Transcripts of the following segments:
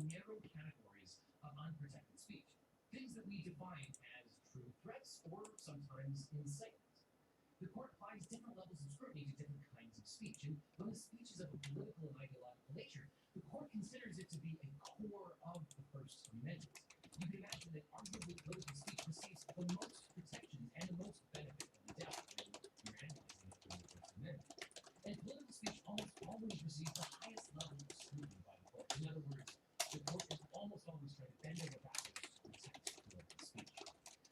narrow categories of unprotected speech, things that we define as true threats or sometimes incitement. The court applies different levels of scrutiny to different kinds of speech, and when the speech is of a political and ideological nature, the court considers it to be a core of the First Amendment. You can imagine that arguably political speech receives the most protections and the most benefit of the doubt when you're analyzing it from the First Amendment. And political speech almost always receives the highest level of scrutiny by the court. In other words, the court is almost always trying to bend over backwards to protect political speech.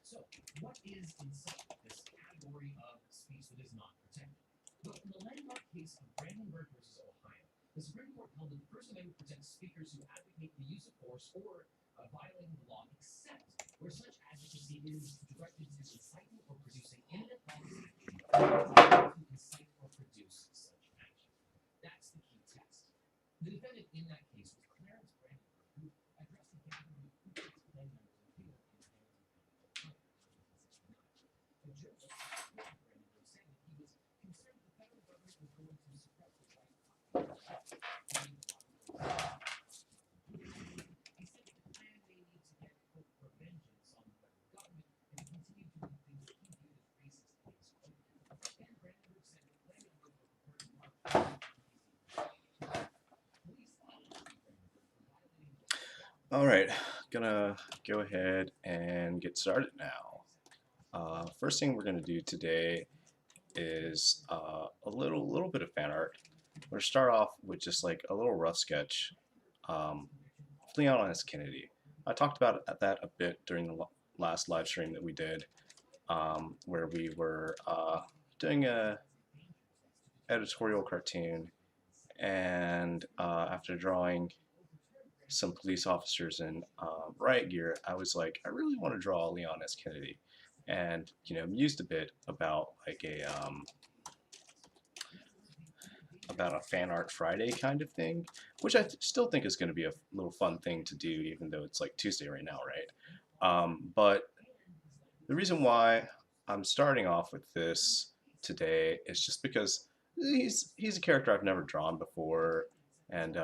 So, what is incitement, this category of speech that is not protected? Well, in the landmark case of Brandenburg versus Ohio, the Supreme Court held that the First Amendment protects speakers who advocate the use of force or violating the law, except where such advocacy is directed to inciting or producing imminent policy to incite or produce such action. That's the key test. The defendant in that case was Clarence Brandenburg, who addressed a gathering of Ku Klux Klan members in Field in Hamilton County, Ohio, in 1969. A juror quoted Brandenburg saying that he was concerned that the federal government was going to suppress the right to he said that the Klan may need to get quote for vengeance on the federal government and continue doing things that he viewed as racist things. And Brandenburg said that Klan members were prepared to march police All right, gonna go ahead and get started now. First thing we're gonna do today is a little bit of fan art. We're gonna start off with just like a little rough sketch. Leon S. Kennedy. I talked about that a bit during the last live stream that we did, where we were doing a editorial cartoon, and after drawing some police officers in riot gear, I was like, I really want to draw Leon S. Kennedy, and mused a bit about like about a fan art Friday kind of thing, which I still think is going to be a little fun thing to do, even though it's like Tuesday right now, right? But the reason why I'm starting off with this today is just because he's a character I've never drawn before, and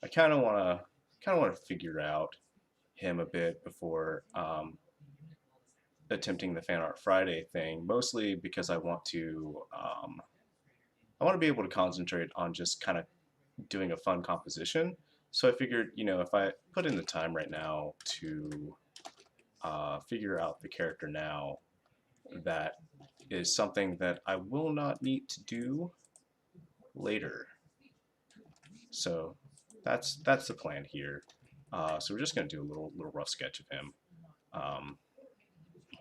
I kind of want to figure out him a bit before attempting the Fan Art Friday thing. Mostly because I want to be able to concentrate on just kind of doing a fun composition. So I figured, if I put in the time right now to figure out the character now, that is something that I will not need to do later. So that's the plan here. So we're just gonna do a little rough sketch of him.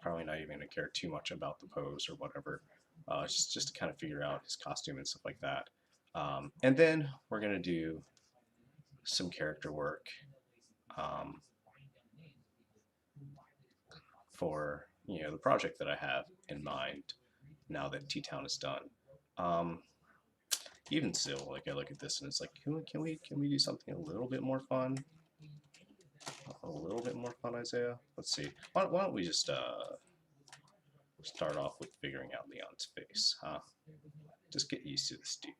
Probably not even gonna care too much about the pose or whatever. Just to kind of figure out his costume and stuff like that. And then we're gonna do some character work for the project that I have in mind now that T-Town is done. Even still, like I look at this and it's like, can we do something a little bit more fun? A little bit more fun, Isaiah. Let's see. Why don't we just start off with figuring out Leon's face, huh? Just get used to this dude.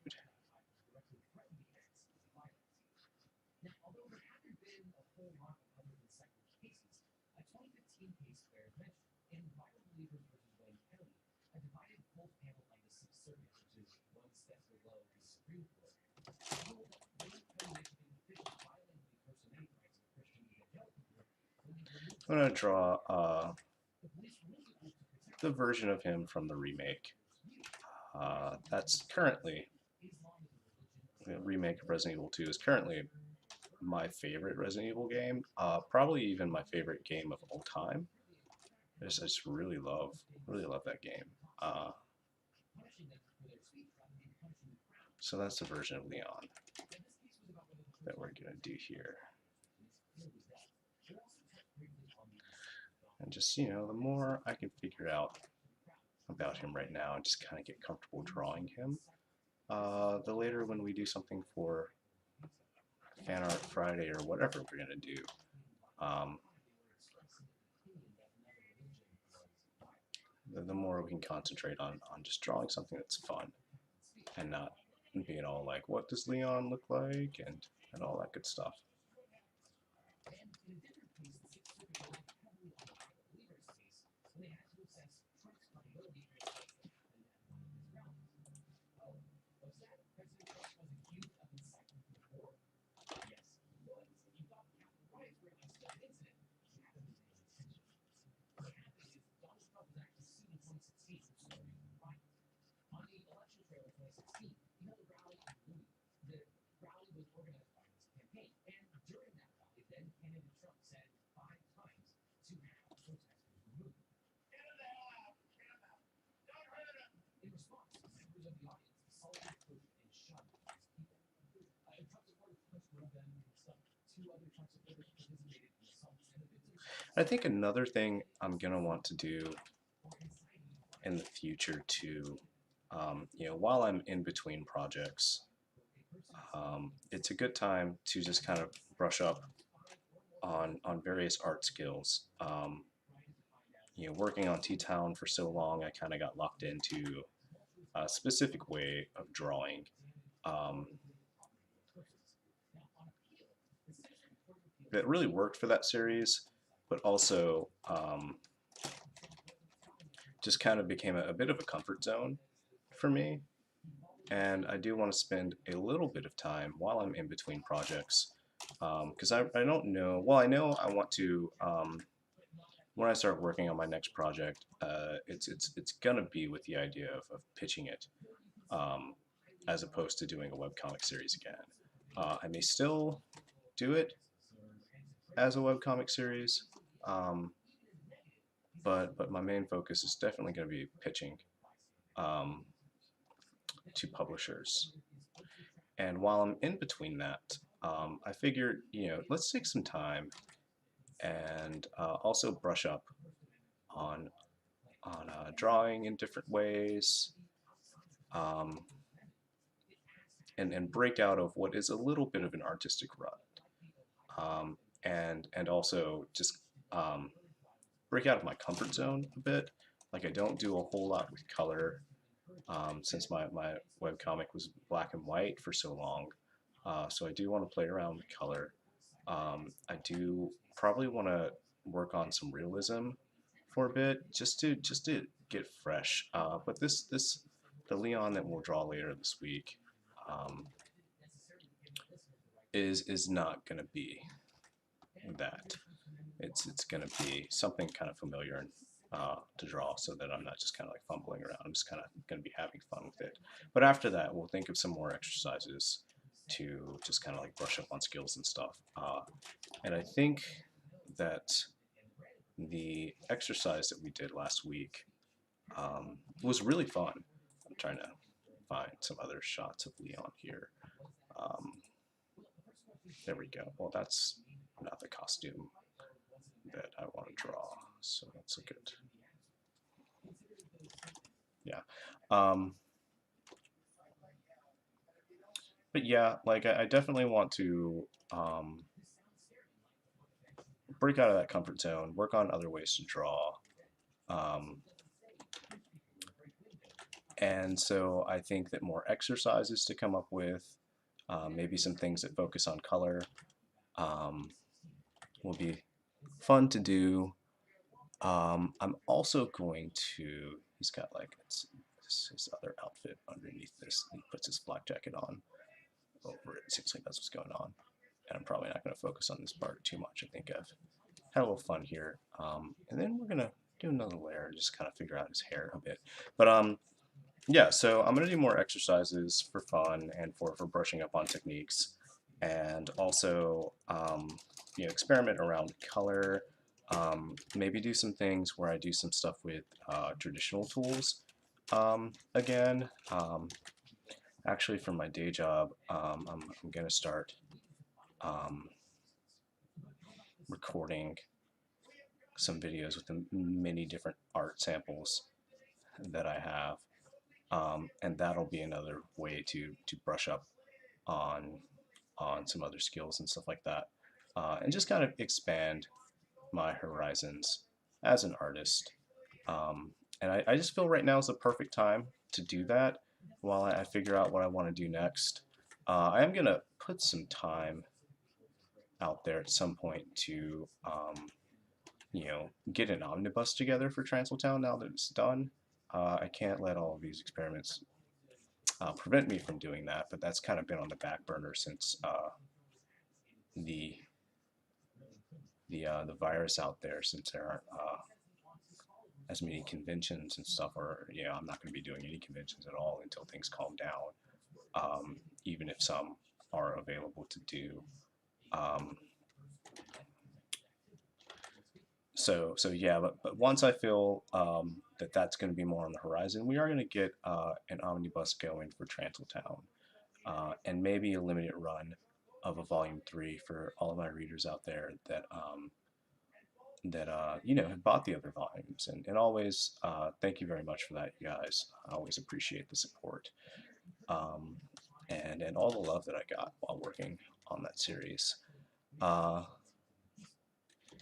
Now, although there haven't been a whole lot of other incitement cases, a 2015 case bears mention. In Viral Believers versus Wayne County, a divided full panel by the Sixth Circuit, which is one step below the Supreme Court, ruled that Wayne County Michigan officials violated the First Amendment rights of Christian evangelical group when they removed I'm gonna draw the version of him from the remake. That's currently the remake of Resident Evil 2 is currently my favorite Resident Evil game. Probably even my favorite game of all time. I just really love that game. So that's the version of Leon that we're gonna do here. And just, the more I can figure out about him right now and just kind of get comfortable drawing him, the later when we do something for Fan Art Friday or whatever we're gonna do, the more we can concentrate on just drawing something that's fun and not being all like, what does Leon look like? And and all that good stuff. And in a different case, the Sixth Circuit relied heavily on the Bible believers' case when they had to assess Trump's credibility for the things that happened at one of his rallies. Oh, what's that? President Trump was accused of incitement to the war? Yes, he was. If you thought Capitol riots were an isolated incident, you haven't been paying attention. What happened is Donald Trump was actually sued in 2016 for starting the riot. On the election trail in 2016, he held a rally in Louisville. The rally was organized by his campaign, and during that rally, then candidate Trump said 5 times to have protesters removed. Get him the hell out! Get him out! Don't hurt him! In response, members of the audience assaulted, pushed, and shoved his people. Trump supporters punched one of them in the stomach. 2 other Trump supporters participated in assaults, and the victims I think another thing I'm gonna want to do in the future too, while I'm in between projects, it's a good time to just kind of brush up on various art skills. Working on T-Town for so long, I kind of got locked into a specific way of drawing. That really worked for that series, but also just kind of became a bit of a comfort zone for me. And I do want to spend a little bit of time while I'm in between projects, because I don't know, well, I know I want to, when I start working on my next project, it's gonna be with the idea of pitching it, as opposed to doing a webcomic series again. I may still do it as a webcomic series, but my main focus is definitely going to be pitching to publishers. And while I'm in between that, I figured, let's take some time and also brush up on drawing in different ways, and break out of what is a little bit of an artistic rut, and also just break out of my comfort zone a bit. Like, I don't do a whole lot with color, since my webcomic was black and white for so long. So I do want to play around with color. I do probably want to work on some realism for a bit, just to get fresh. But the Leon that we'll draw later this week, is not going to be that. It's going to be something kind of familiar and to draw, so that I'm not just kind of like fumbling around. I'm just kind of going to be having fun with it. But after that, we'll think of some more exercises to just kind of like brush up on skills and stuff. And I think that the exercise that we did last week was really fun. I'm trying to find some other shots of Leon here. There we go. Well, that's not the costume that I want to draw, so let's look at, yeah. But yeah, like I definitely want to break out of that comfort zone, work on other ways to draw. And so I think that more exercises to come up with, maybe some things that focus on color, will be fun to do. I'm also going to, he's got like his other outfit underneath this. He puts his flak jacket on over it. Seems like that's what's going on. And I'm probably not going to focus on this part too much. I think I've had a little fun here. And then we're going to do another layer and just kind of figure out his hair a bit. But yeah, so I'm going to do more exercises for fun and for brushing up on techniques. And also, experiment around color. Maybe do some things where I do some stuff with traditional tools again. Actually, for my day job, I'm going to start recording some videos with the many different art samples that I have, and that'll be another way to brush up on some other skills and stuff like that, and just kind of expand my horizons as an artist. And I just feel right now is the perfect time to do that while I figure out what I want to do next. I am going to put some time out there at some point to you know, get an omnibus together for Transaltown now that it's done. I can't let all of these experiments prevent me from doing that, but that's kind of been on the back burner since the the virus out there, since there aren't as many conventions and stuff, or you know, I'm not going to be doing any conventions at all until things calm down, even if some are available to do. Um, so yeah, but once I feel that that's going to be more on the horizon, we are going to get an omnibus going for Transaltown, and maybe a limited run of a volume 3 for all of my readers out there that you know, have bought the other volumes, and always thank you very much for that, you guys. I always appreciate the support, um, and all the love that I got while working on that series.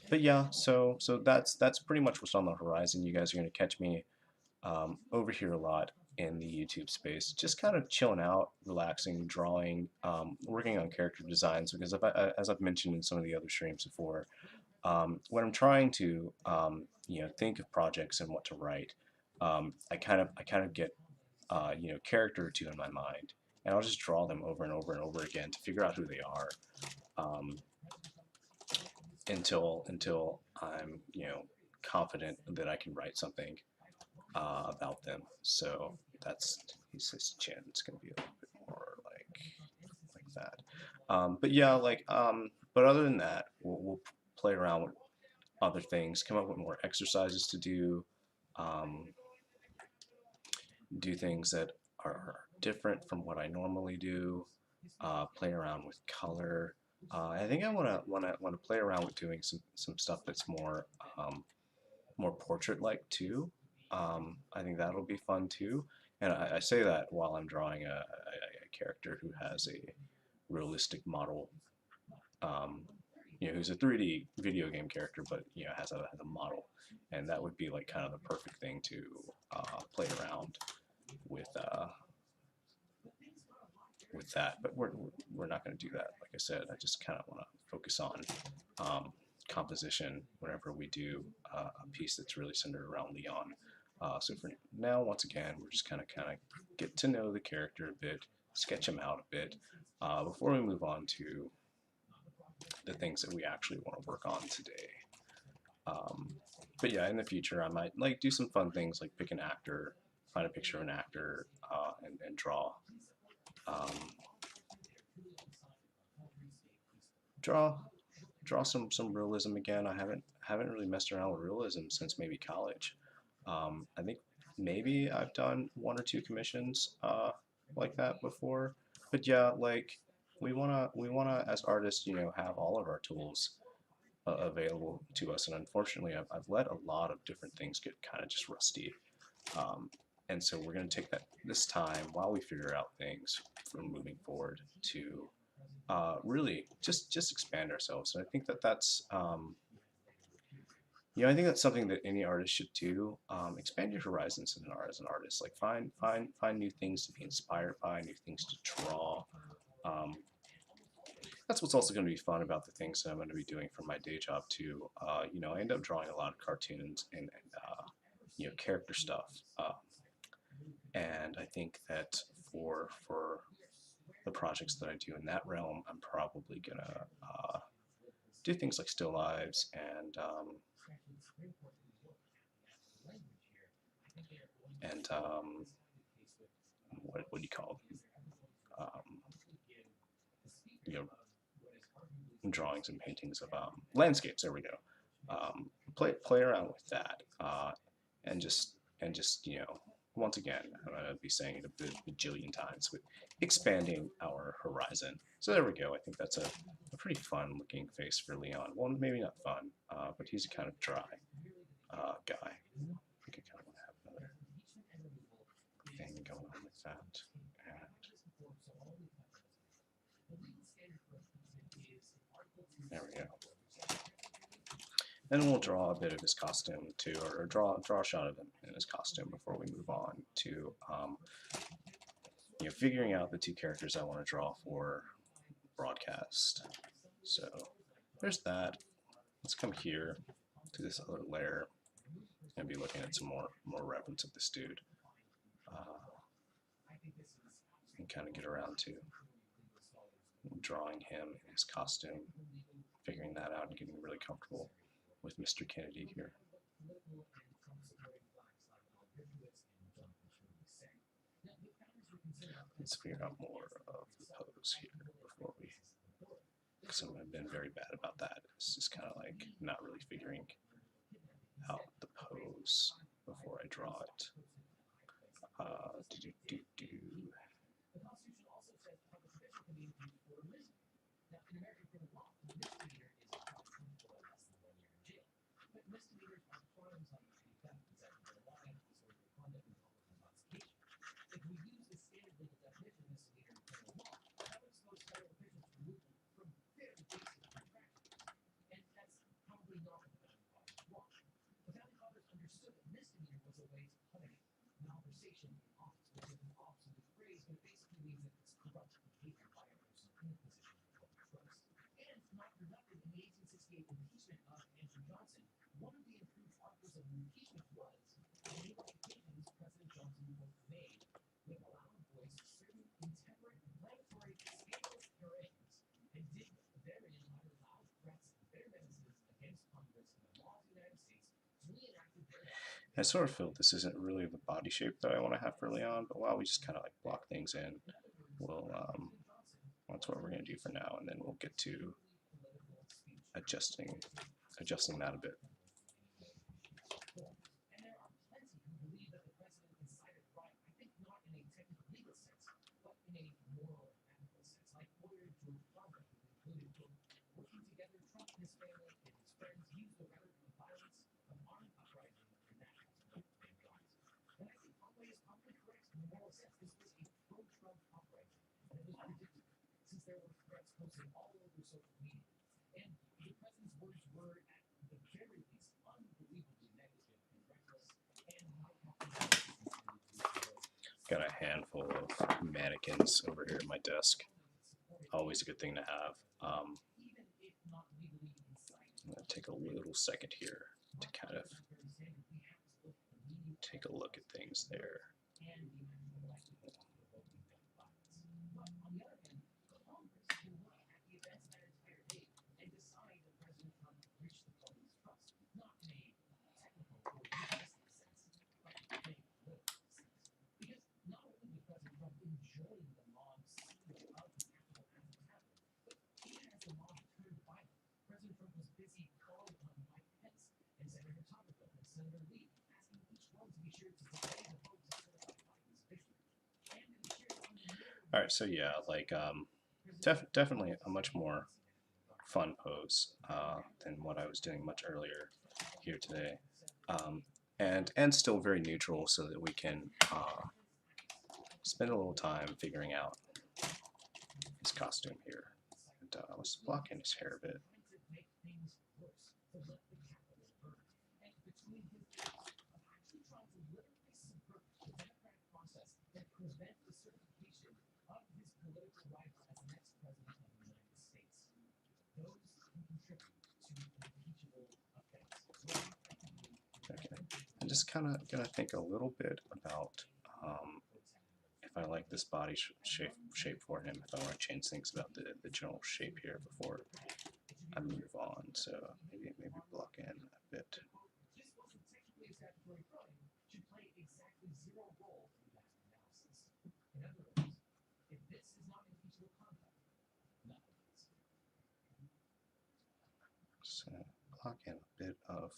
But yeah, so that's pretty much what's on the horizon. You guys are going to catch me over here a lot in the YouTube space, just kind of chilling out, relaxing, drawing, working on character designs, because as I've mentioned in some of the other streams before, when I'm trying to you know, think of projects and what to write, I kind of get you know, character or two in my mind, and I'll just draw them over and over and over again to figure out who they are, until I'm, you know, confident that I can write something about them. So that's his chin. It's gonna be a little bit more like that. But yeah, but other than that, we'll play around with other things, come up with more exercises to do, do things that are different from what I normally do, play around with color. I think I wanna play around with doing some stuff that's more more portrait-like too. I think that'll be fun too. And I say that while I'm drawing a character who has a realistic model, you know, who's a 3D video game character, but you know, has a model, and that would be like kind of the perfect thing to play around with that. But we're not going to do that. Like I said, I just kind of want to focus on composition whenever we do a piece that's really centered around Leon. So for now, once again, we're just kind of get to know the character a bit, sketch him out a bit, before we move on to the things that we actually want to work on today. But yeah, in the future, I might like do some fun things like pick an actor, find a picture of an actor, and draw. Draw some realism again. I haven't really messed around with realism since maybe college. I think maybe I've done 1 or 2 commissions like that before. But yeah, like we wanna as artists, you know, have all of our tools available to us. And unfortunately, I've let a lot of different things get kind of just rusty. And so we're going to take this time while we figure out things from moving forward to really just expand ourselves. And I think that's you know, I think that's something that any artist should do. Expand your horizons as an artist. Like find new things to be inspired by, new things to draw. That's what's also going to be fun about the things that I'm going to be doing for my day job too. You know, I end up drawing a lot of cartoons and you know, character stuff. And I think that for the projects that I do in that realm, I'm probably gonna do things like still lives and what do you call them? You know, drawings and paintings of landscapes. There we go. Play around with that, and just you know, once again, I'm gonna be saying it a bajillion times, with expanding our horizon. So there we go. I think that's a pretty fun looking face for Leon. Well, maybe not fun, but he's a kind of dry guy. I think I kind of want to have another thing going on with that. And there we go. Then we'll draw a bit of his costume too, or draw a shot of him in his costume before we move on to you know, figuring out the 2 characters I want to draw for broadcast. So there's that. Let's come here to this other layer and be looking at some more reference of this dude, and kind of get around to drawing him in his costume, figuring that out, and getting really comfortable with Mr. Kennedy here. Let's figure out more of the pose here before we, because I've been very bad about that. It's just kind of like not really figuring out the pose before I draw it. The Constitution also says how the tradition can be impeached for misdemeanor. Now, in American criminal law, a misdemeanor is a punishment for less than 1 year in jail. But misdemeanors are crimes like theft, possession of a lie, disorderly conduct, and public intoxication. If we use the standard legal definition of misdemeanor in criminal law, that would expose federal officials to removal from very basic infractions. And that's probably not what the founding fathers want. The founding fathers understood that misdemeanor was a way to punish malversation in office, which is an obsolete phrase, but it basically means that it's corrupt behavior by a person in a position of public trust. And not for nothing, in the 1868 impeachment of Andrew Johnson, one of the improved articles of impeachment was, on numerous occasions, President Johnson was made with a loud voice, certain intemperate, inflammatory, scandalous harangues, and did therein utter loud threats and bitter menaces against Congress and the laws of the United States, duly enacted thereof. I sort of feel this isn't really the body shape that I want to have early on, but while we just kind of like block things in, we'll that's what we're going to do for now, and then we'll get to adjusting that a bit. And there are plenty who believe that the president incited riot, I think not in a technical legal sense, but in a moral and ethical sense, like lawyer George Farmer, who concluded, quote, working together, Trump and his family and his friends used the rhetoric of violence, of armed uprising, and national support and guns. And I think Farmer is probably correct in the moral sense. This was a pro-Trump uprising, and it was predictable, since there were threats posted all over social media. And the president's words were, at the very least, unbelievably negligent and reckless, and might have to Got a handful of mannequins over here at my desk. Always a good thing to have. even if not legally incited. I'm going to take a little second here to kind of take a look at things there. And the actual likelihood of provoking gun violence. But on the other hand, Congress can look at the events that entire day and decide that President Trump breached the public's trust, not in a technical or legalistic sense, but in a political sense. Because not only was President Trump enjoying the mob seal of the Capitol as it was happening, but even as the mob turned violent, President Trump was busy calling on Mike Pence and Senator Tuberville and Senator Lee, asking each one to be sure to delay the vote to certify Biden's victory. And to be sure on the middle All right, so yeah, like definitely a much more fun pose than what I was doing much earlier here today, and still very neutral, so that we can spend a little time figuring out his costume here. And let's block in his hair a bit. to make things worse, to let the Capitol burn. And between his acts of actually trying to literally subvert the democratic process and prevent the certification of his political rival as the next president of the United States, those can contribute to impeachable offense. So effectively, Okay, I'm just kind of gonna think a little bit about if I like this body shape for him, if I want to change things about the general shape here before I move on. So maybe block in a bit. this wasn't technically a statutory crime should play exactly zero role in that analysis. In other words, if this is not impeachable conduct, nothing is. So block in a bit of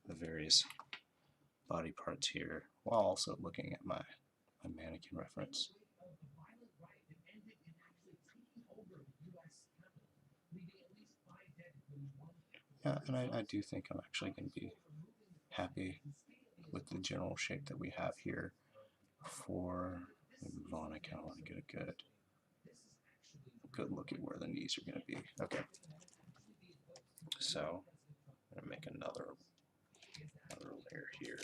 the various body parts here, while also looking at my mannequin reference. Of the violent riot that ended in actually taking over the U.S. Capitol, leaving at least 5 dead, including one. Yeah, and I do think I'm actually going to be happy with the general shape that we have here. Before we move on, I kind of want to get a good look at where the knees are going to be. Okay, so I'm going to make another layer here.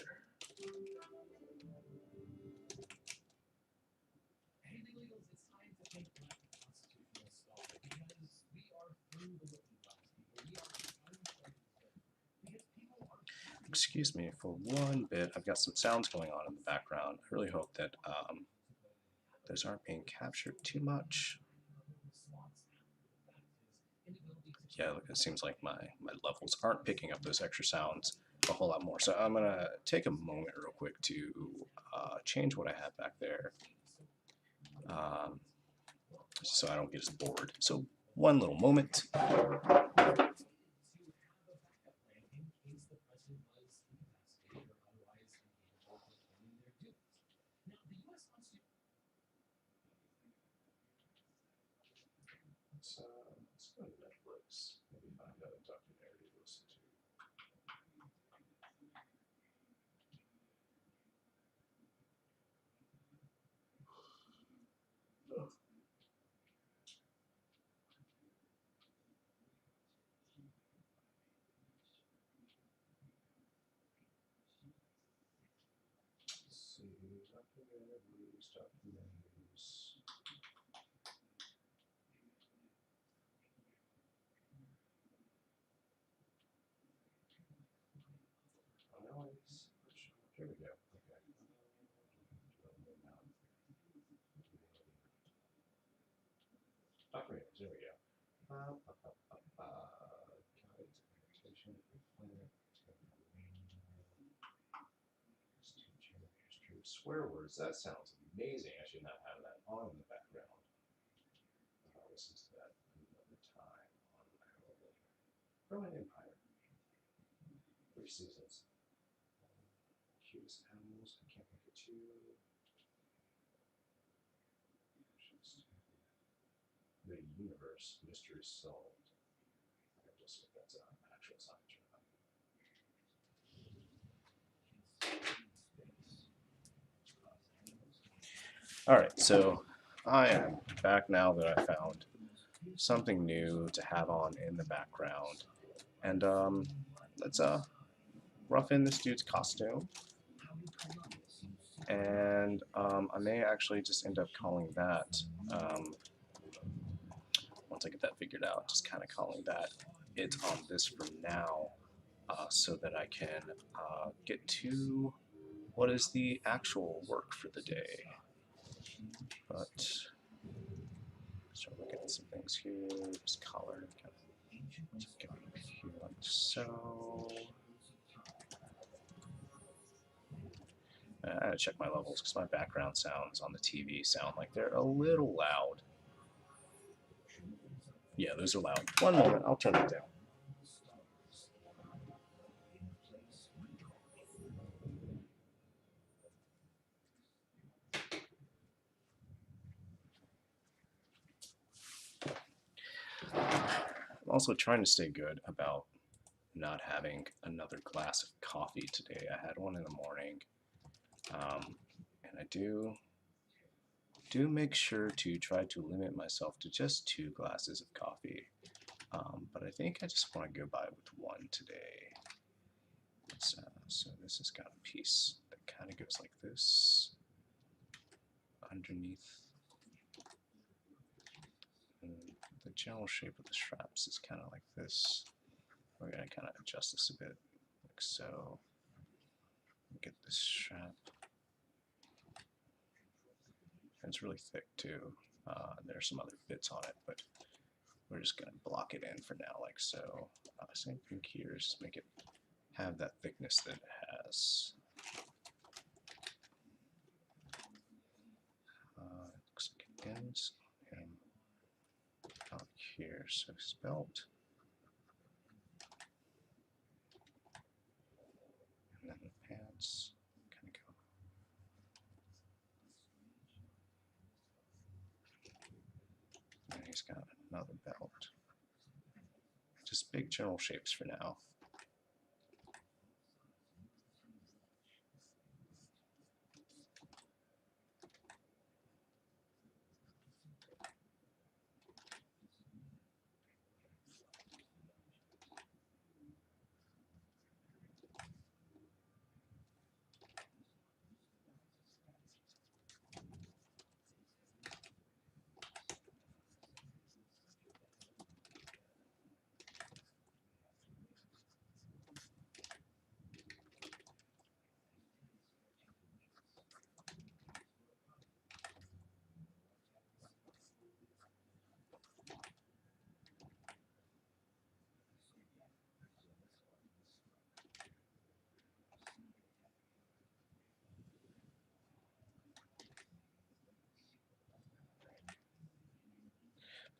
Hey, illegals, it's time to think like a constitutional scholar, because we are through the looking glass, people. excuse me for one bit. I've got some sounds going on in the background. I really hope that those aren't being captured too much. Yeah, look, it seems like my levels aren't picking up those extra sounds a whole lot more. So I'm going to take a moment real quick to change what I have back there so I don't get as bored. So one little moment. Let's go to Netflix. Maybe find a documentary to listen to. Let's see, documentaries. Here we go. Okay. Documentaries. There we go. Swear words. That sounds amazing. I should not have that on in the background. I'll listen to that another time on my own. Roman Empire. 3 seasons. Cutest animals. I can't think of 2. The universe. Mystery solved. I just think that's an actual science journal. Alright, so I am back now that I found something new to have on in the background. And let's rough in this dude's costume. And I may actually just end up calling that, once I get that figured out, just kind of calling that it on this for now, so that I can get to what is the actual work for the day. But start looking at some things here, just color, get here like so. I gotta check my levels because my background sounds on the TV sound like they're a little loud. Yeah, those are loud. One moment, I'll turn them down. I'm also trying to stay good about not having another glass of coffee today. I had one in the morning, and I do make sure to try to limit myself to just 2 glasses of coffee. But I think I just want to go by with 1 today. So this has got a piece that kind of goes like this underneath. And the general shape of the straps is kind of like this. We're going to kind of adjust this a bit, like so. Get this strap. And it's really thick too. There's some other bits on it, but we're just going to block it in for now, like so. Same thing here, just make it have that thickness that it has. Looks like it ends out here, so his belt. And then the pants kind of go. And he's got another belt. Just big general shapes for now.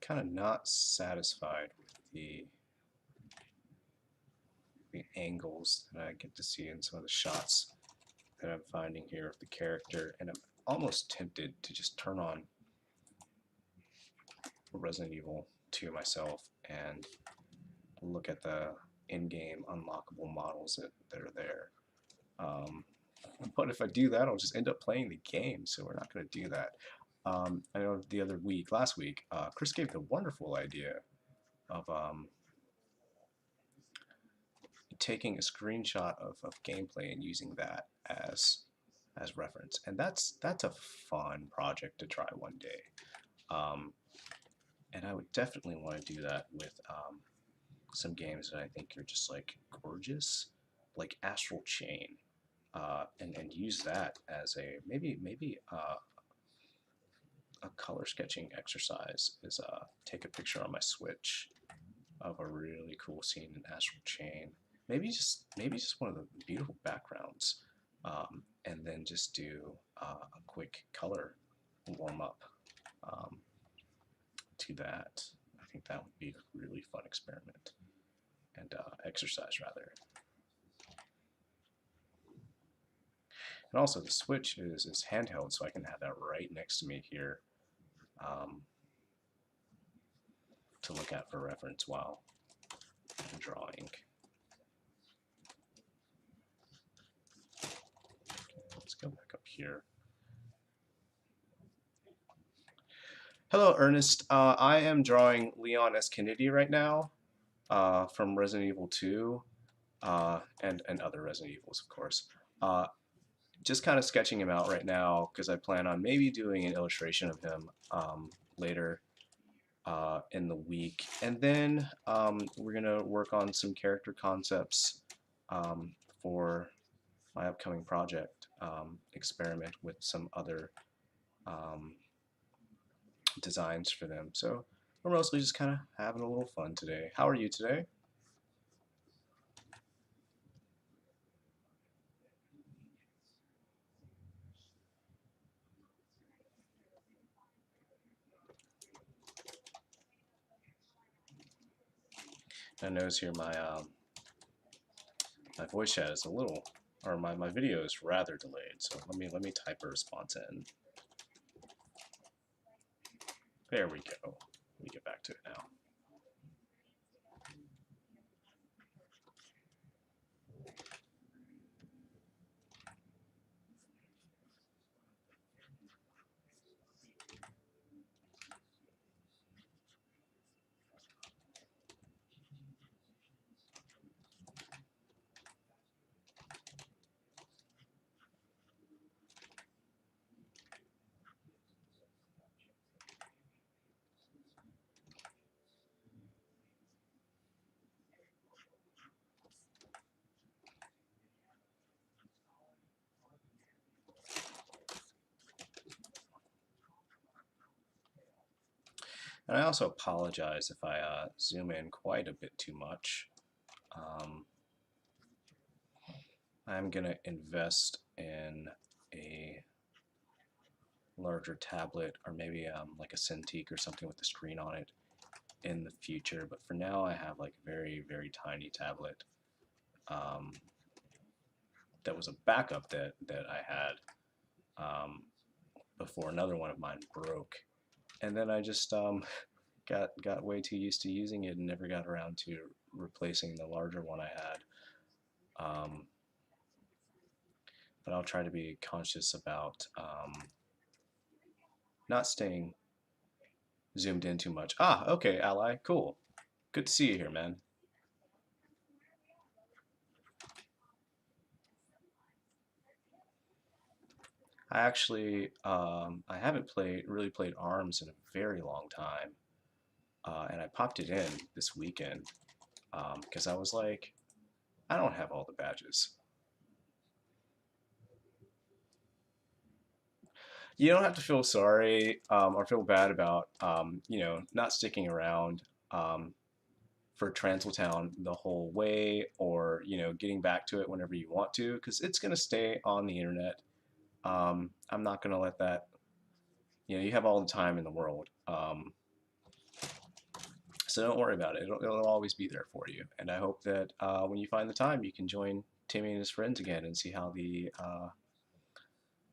kind of not satisfied with the angles that I get to see in some of the shots that I'm finding here of the character, and I'm almost tempted to just turn on Resident Evil 2 myself and look at the in-game unlockable models that are there. But if I do that, I'll just end up playing the game, so we're not going to do that. I know last week, Chris gave the wonderful idea of taking a screenshot of gameplay and using that as reference, and that's a fun project to try one day. And I would definitely want to do that with some games that I think are just like gorgeous, like Astral Chain, and use that as a maybe a color sketching exercise. Is take a picture on my Switch of a really cool scene in Astral Chain. Maybe just one of the beautiful backgrounds, and then just do a quick color warm up to that. I think that would be a really fun experiment and exercise rather. And also the Switch is handheld, so I can have that right next to me here to look at for reference while I'm drawing. Let's go back up here. Hello, Ernest. I am drawing Leon S. Kennedy right now from Resident Evil 2 and other Resident Evils, of course. Just kind of sketching him out right now because I plan on maybe doing an illustration of him later in the week. And then we're going to work on some character concepts for my upcoming project, experiment with some other designs for them. So we're mostly just kind of having a little fun today. How are you today? I notice here my my voice chat is a little, or my video is rather delayed. So let me type a response in. There we go. Let me get back to it now. And I also apologize if I zoom in quite a bit too much. I'm going to invest in a larger tablet or maybe like a Cintiq or something with a screen on it in the future. But for now, I have like a very tiny tablet that was a backup that I had before another one of mine broke. And then I just got way too used to using it and never got around to replacing the larger one I had. But I'll try to be conscious about not staying zoomed in too much. Ah, okay, Ally, cool. Good to see you here, man. I actually, I haven't really played ARMS in a very long time. And I popped it in this weekend because I was like, I don't have all the badges. You don't have to feel sorry or feel bad about, you know, not sticking around for Transaltown the whole way, or, you know, getting back to it whenever you want to, because it's going to stay on the internet. I'm not going to let that, you know, you have all the time in the world. So don't worry about it. It'll always be there for you. And I hope that when you find the time, you can join Timmy and his friends again and see how the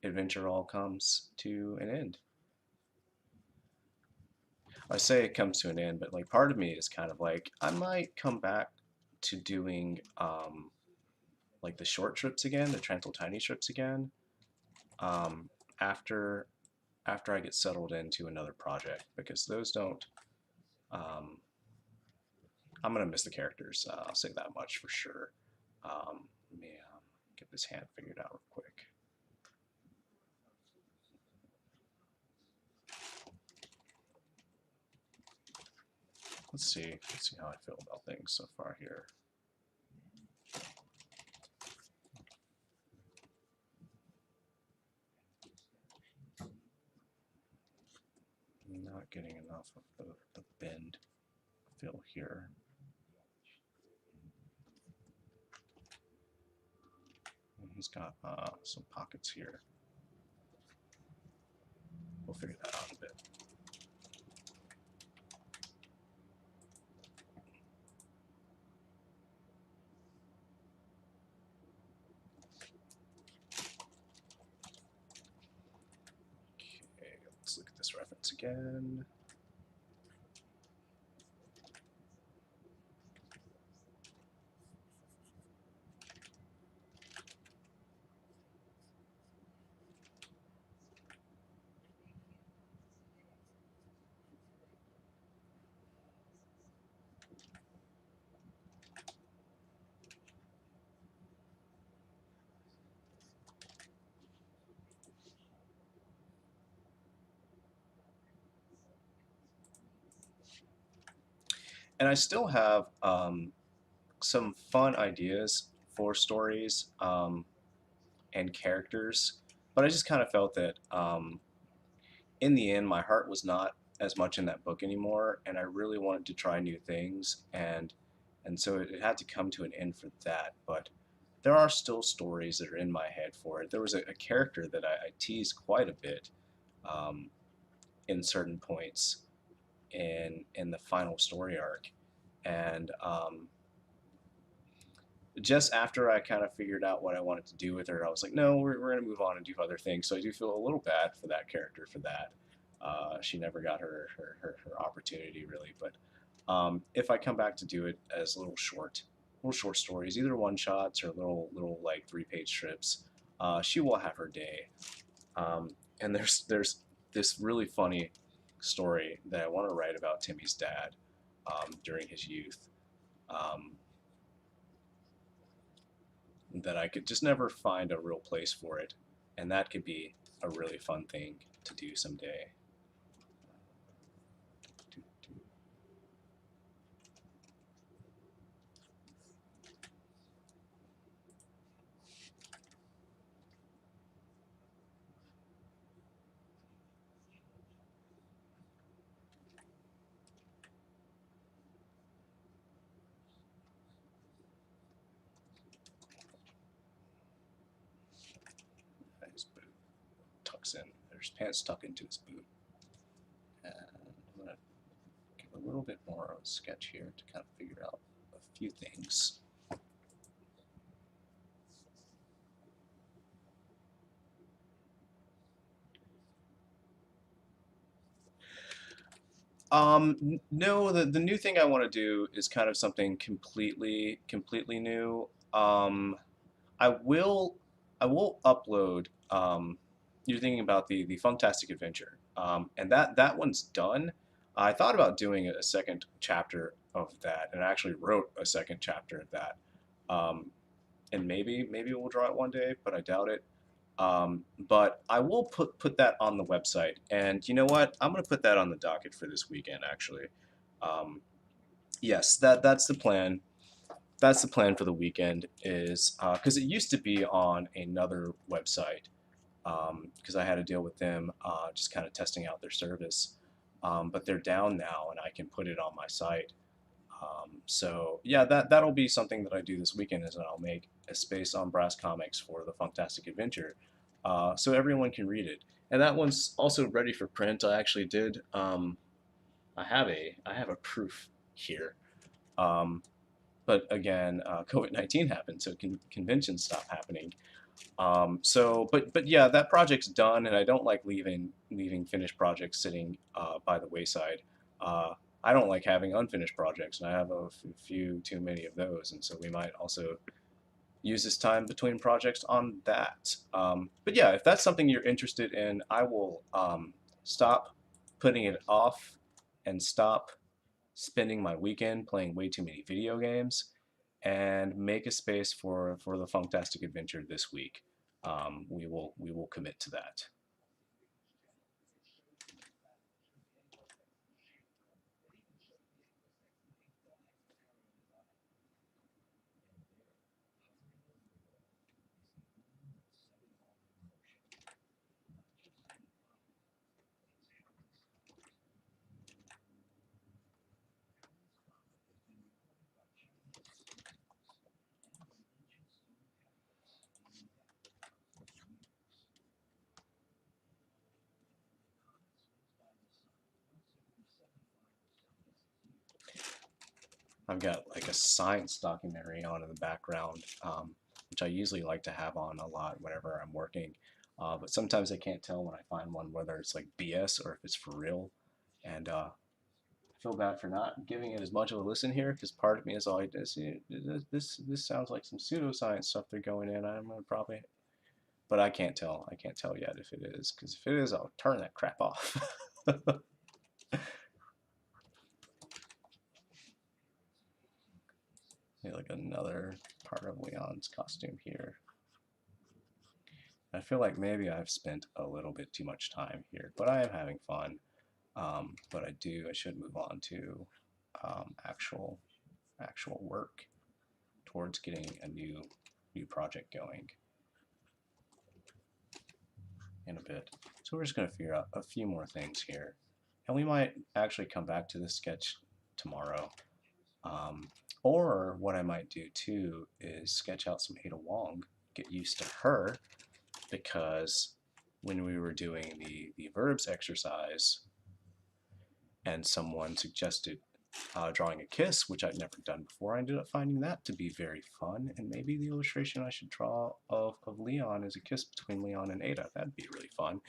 adventure all comes to an end. I say it comes to an end, but like part of me is kind of like I might come back to doing like the short trips again, the Trantal Tiny trips again, um, after I get settled into another project because those don't. Um, I'm gonna miss the characters. I'll say that much for sure. Let me get this hand figured out real quick. Let's see how I feel about things so far here. I'm not getting enough of the bend feel here. And he's got some pockets here. We'll figure that out in a bit. Okay, let's look at this reference again. And I still have some fun ideas for stories and characters, but I just kind of felt that in the end, my heart was not as much in that book anymore, and I really wanted to try new things, and so it had to come to an end for that. But there are still stories that are in my head for it. There was a character that I teased quite a bit um, in certain points in the final story arc, and just after I kind of figured out what I wanted to do with her, I was like, no, we're going to move on and do other things. So I do feel a little bad for that character for that. She never got her opportunity really. But if I come back to do it as little short stories, either one shots or little like 3-page strips, she will have her day. And there's this really funny story that I want to write about Timmy's dad during his youth. That I could just never find a real place for it, and that could be a really fun thing to do someday. His boot tucks in. There's pants tucked into his boot. And I'm going to give a little bit more of a sketch here to kind of figure out a few things. No, the new thing I want to do is kind of something completely new. I will upload. You're thinking about the Funktastic Adventure, and that one's done. I thought about doing a second chapter of that, and I actually wrote a second chapter of that. Um, and maybe we'll draw it one day, but I doubt it. But I will put that on the website, and you know what? I'm gonna put that on the docket for this weekend. Actually, um, yes, that's the plan. That's the plan for the weekend. Is because it used to be on another website because I had to deal with them just kind of testing out their service. But they're down now, and I can put it on my site. So yeah, that'll be something that I do this weekend is that I'll make a space on Brass Comics for the Funktastic Adventure, so everyone can read it. And that one's also ready for print. I actually did. I have a proof here. But again, COVID-19 happened, so conventions stopped happening. But yeah, that project's done, and I don't like leaving finished projects sitting by the wayside. Uh, I don't like having unfinished projects, and I have a few too many of those, and so we might also use this time between projects on that. But yeah, if that's something you're interested in, I will stop putting it off and stop spending my weekend playing way too many video games and make a space for the Funktastic Adventure this week. We will commit to that. I've got like a science documentary on in the background, which I usually like to have on a lot whenever I'm working. But sometimes I can't tell when I find one whether it's like BS or if it's for real. And I feel bad for not giving it as much of a listen here because part of me is like, this sounds like some pseudoscience stuff they're going in. I'm gonna probably, but I can't tell. I can't tell yet if it is, because if it is, I'll turn that crap off. Like another part of Leon's costume here. I feel like maybe I've spent a little bit too much time here, but I am having fun. But I should move on to actual work towards getting a new project going in a bit. So we're just going to figure out a few more things here, and we might actually come back to this sketch tomorrow. Or what I might do too is sketch out some Ada Wong, get used to her, because when we were doing the verbs exercise and someone suggested drawing a kiss, which I'd never done before, I ended up finding that to be very fun, and maybe the illustration I should draw of Leon is a kiss between Leon and Ada. That'd be really fun.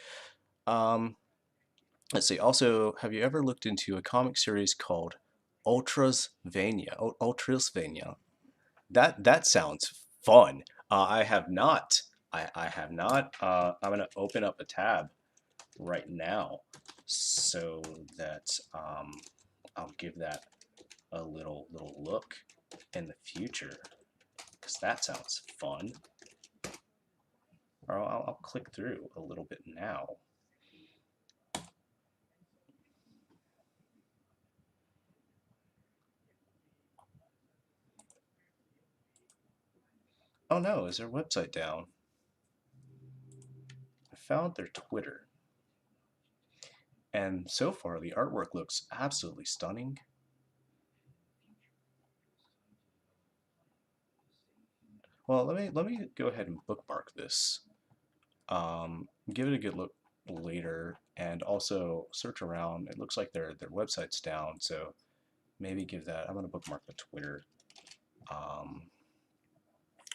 Let's see. Also, have you ever looked into a comic series called Ultrasvania? Ultrasvania. That sounds fun. I have not. I have not. I'm gonna open up a tab right now so that I'll give that a little look in the future, because that sounds fun. Or I'll click through a little bit now. Oh no, is their website down? I found their Twitter. And so far the artwork looks absolutely stunning. Well, let me go ahead and bookmark this. Give it a good look later, and also search around. It looks like their website's down, so maybe give that. I'm gonna bookmark the Twitter.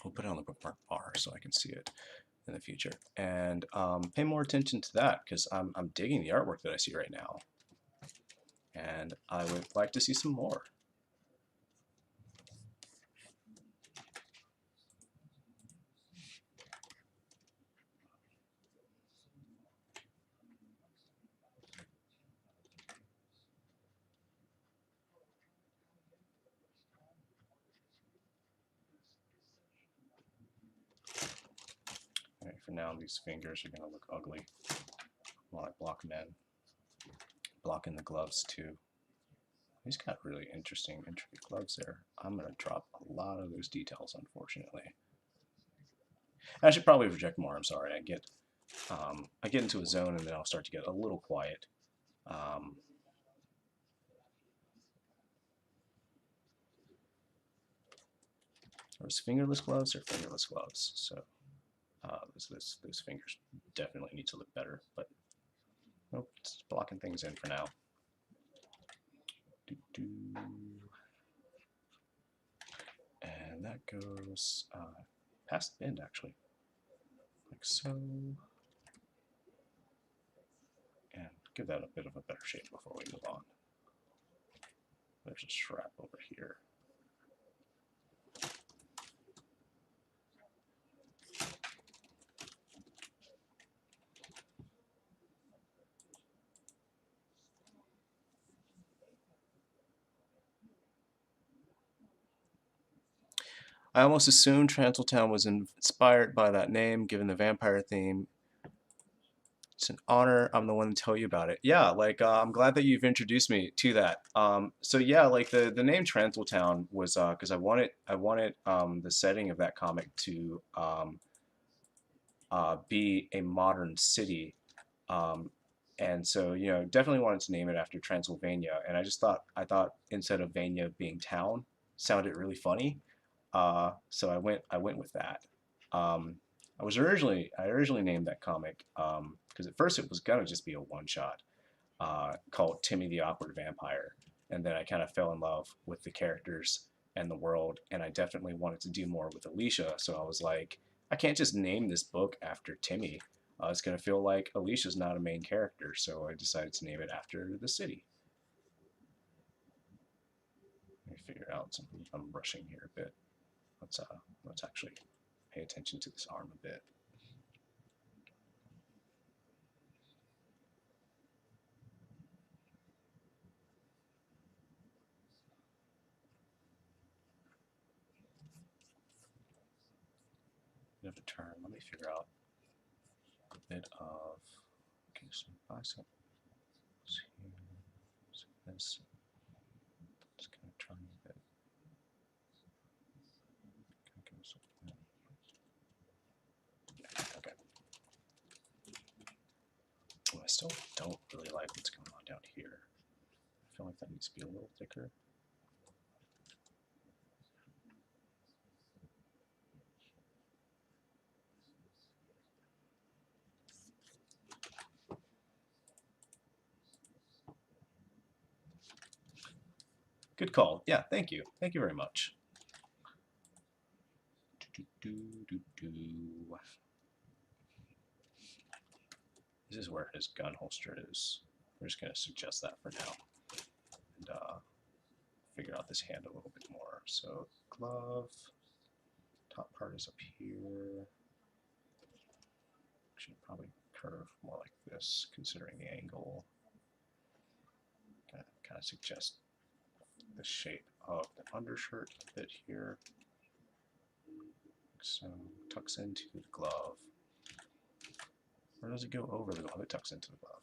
We'll put it on the bookmark bar so I can see it in the future, and pay more attention to that, because I'm digging the artwork that I see right now, and I would like to see some more. All right, for now, these fingers are going to look ugly while I block them in. Blocking the gloves too. He's got really interesting, intricate gloves there. I'm going to drop a lot of those details, unfortunately. I should probably project more. I'm sorry. I get into a zone and then I'll start to get a little quiet. Those fingerless gloves or fingerless gloves. So those fingers definitely need to look better. But nope, it's blocking things in for now. that goes past the end, actually, like so, and give that a bit of a better shape before we move on. There's a strap over here. I almost assumed Transiltown was inspired by that name, given the vampire theme. It's an honor. I'm the one to tell you about it. Yeah, like I'm glad that you've introduced me to that. So yeah, like the name Transiltown was because I wanted the setting of that comic to be a modern city, and so definitely wanted to name it after Transylvania. And I thought instead of Vania being town sounded really funny, so I went with that. Um, I originally named that comic because at first it was gonna just be a one shot called Timmy the Awkward Vampire, and then I kind of fell in love with the characters and the world, and I definitely wanted to do more with Alicia. So I was like, I can't just name this book after Timmy. It's gonna feel like Alicia's not a main character, so I decided to name it after the city. Let me figure out something. I'm rushing here a bit. Let's actually pay attention to this arm a bit. Bit of a turn. Let me figure out a bit of some bicep here. So this. Just kind of turn a bit. Okay. Well, I still don't really like what's going on down here. I feel like that needs to be a little thicker. Good call. Yeah, thank you. Thank you very much. This is where his gun holster is. We're just going to suggest that for now. And figure out this hand a little bit more. So glove, top part is up here. Should probably curve more like this, considering the angle. Kind of suggest the shape of the undershirt a bit here. So tucks into the glove. Or does it go over the glove? It tucks into the glove.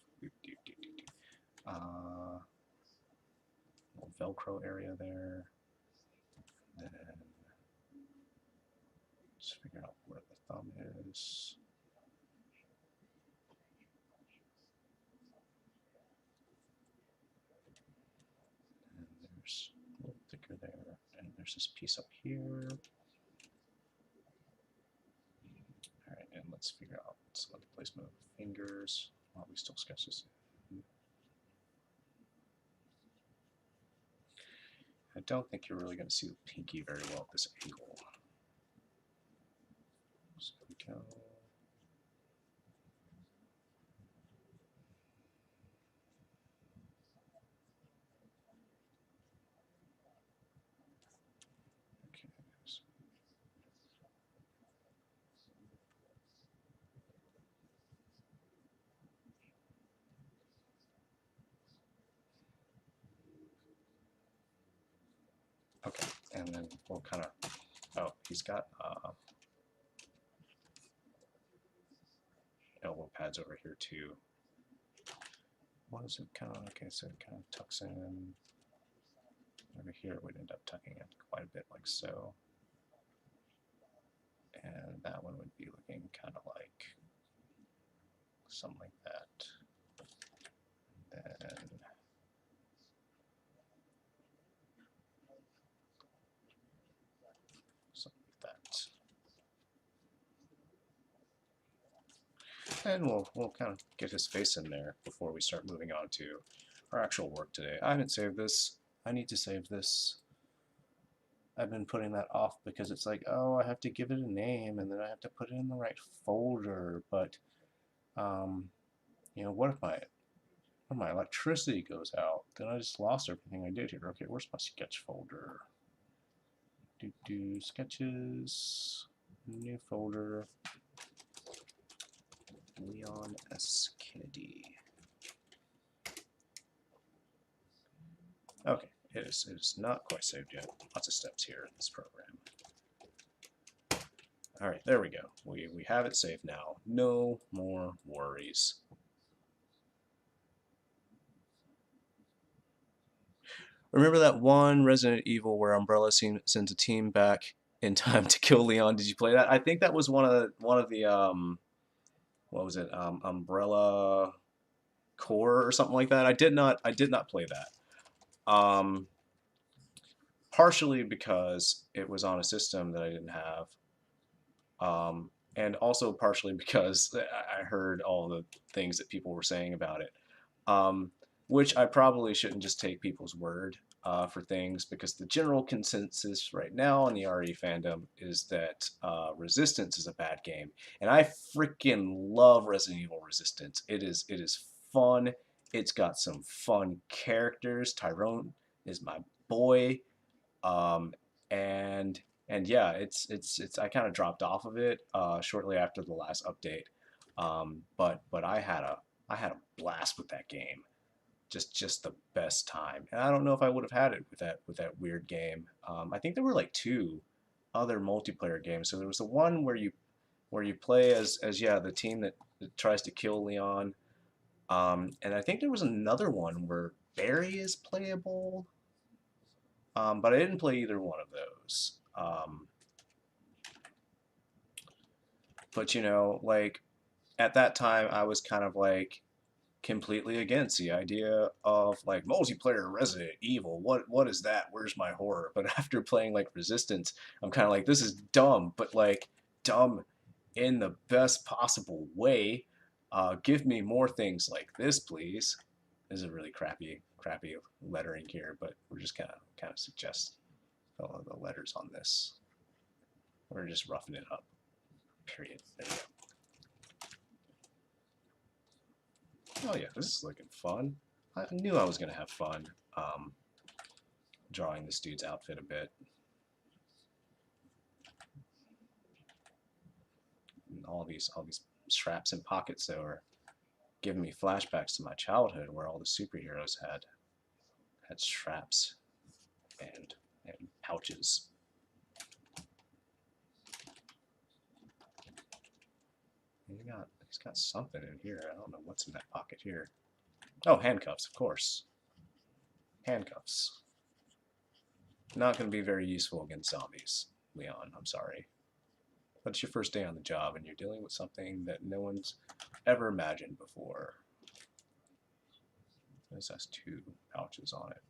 Little Velcro area there. Then just figure out where the thumb is. And there's a little thicker there. And there's this piece up here. Alright, and let's figure out the placement of the fingers while we still sketch this. I don't think you're really going to see the pinky very well at this angle. So we go. Okay. Okay, and then we'll kind of, oh, he's got elbow pads over here too. What is it kind of, okay, so it kind of tucks in. Over here it would end up tucking in quite a bit like so. And that one would be looking kind of like something like that. Then something like that. And we'll kind of get his face in there before we start moving on to our actual work today. I haven't saved this. I need to save this. I've been putting that off because it's like, oh, I have to give it a name and then I have to put it in the right folder. But you know, what if my electricity goes out? Then I just lost everything I did here. Okay, where's my sketch folder? Do sketches, new folder, Leon S. Kennedy. Okay, it is not quite saved yet. Lots of steps here in this program. All right, there we go. We have it saved now. No more worries. Remember that one Resident Evil where Umbrella sends a team back in time to kill Leon? Did you play that? I think that was one of the what was it? Umbrella Core or something like that. I did not play that. Partially because it was on a system that I didn't have. And also partially because I heard all the things that people were saying about it, which I probably shouldn't just take people's word for things, because the general consensus right now in the RE fandom is that Resistance is a bad game, and I freaking love Resident Evil Resistance. It is fun. It's got some fun characters. Tyrone is my boy, and yeah, it's I kind of dropped off of it shortly after the last update, but I had a blast with that game, just the best time. And I don't know if I would have had it with that weird game. I think there were like two other multiplayer games. So there was the one where you play as yeah, the team that tries to kill Leon, and I think there was another one where Barry is playable. But I didn't play either one of those. But you know, like at that time, I was kind of like completely against the idea of like multiplayer Resident Evil. What is that? Where's my horror? But after playing like Resistance, I'm kind of like, this is dumb, but like dumb in the best possible way. Give me more things like this, please. This is a really crappy lettering here, but we're just kind of suggest the letters on this. We're just roughing it up. Period. There you go. Oh yeah, this is looking fun. I knew I was gonna have fun drawing this dude's outfit a bit. And all these straps and pockets that were giving me flashbacks to my childhood, where all the superheroes had straps and pouches. He's got something in here. I don't know what's in that pocket here. Oh, handcuffs, of course. Handcuffs. Not going to be very useful against zombies, Leon. I'm sorry. But it's your first day on the job, and you're dealing with something that no one's ever imagined before. This has two pouches on it.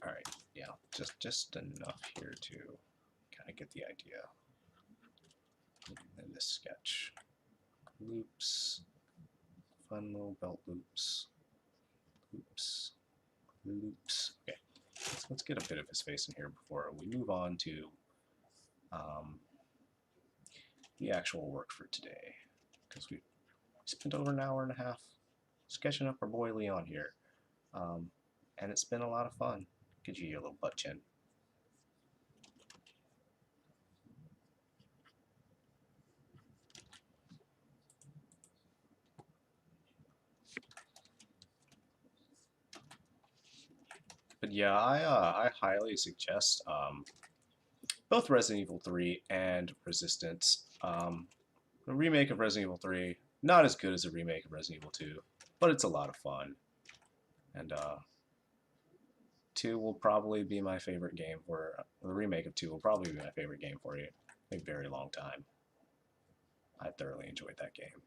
All right, yeah, just enough here to kind of get the idea. And this sketch, loops, fun little belt loops, loops, loops. Okay, let's get a bit of his face in here before we move on to the actual work for today, because we spent over an hour and a half sketching up our boy Leon here, and it's been a lot of fun. Get you your little butt chin. But yeah, I highly suggest both Resident Evil 3 and Resistance. The remake of Resident Evil 3, not as good as the remake of Resident Evil 2, but it's a lot of fun. And 2 will probably be my favorite game for the remake of 2 will probably be my favorite game for you a very long time. I thoroughly enjoyed that game.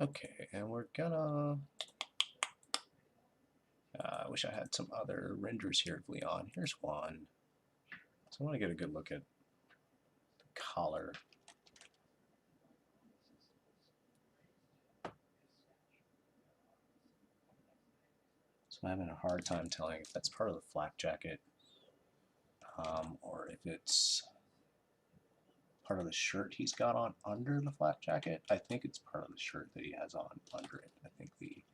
Okay, and we're gonna. I wish I had some other renders here of Leon. Here's one. So I want to get a good look at the collar. So I'm having a hard time telling if that's part of the flak jacket or if it's part of the shirt he's got on under the flak jacket. I think it's part of the shirt that he has on under it. I think the...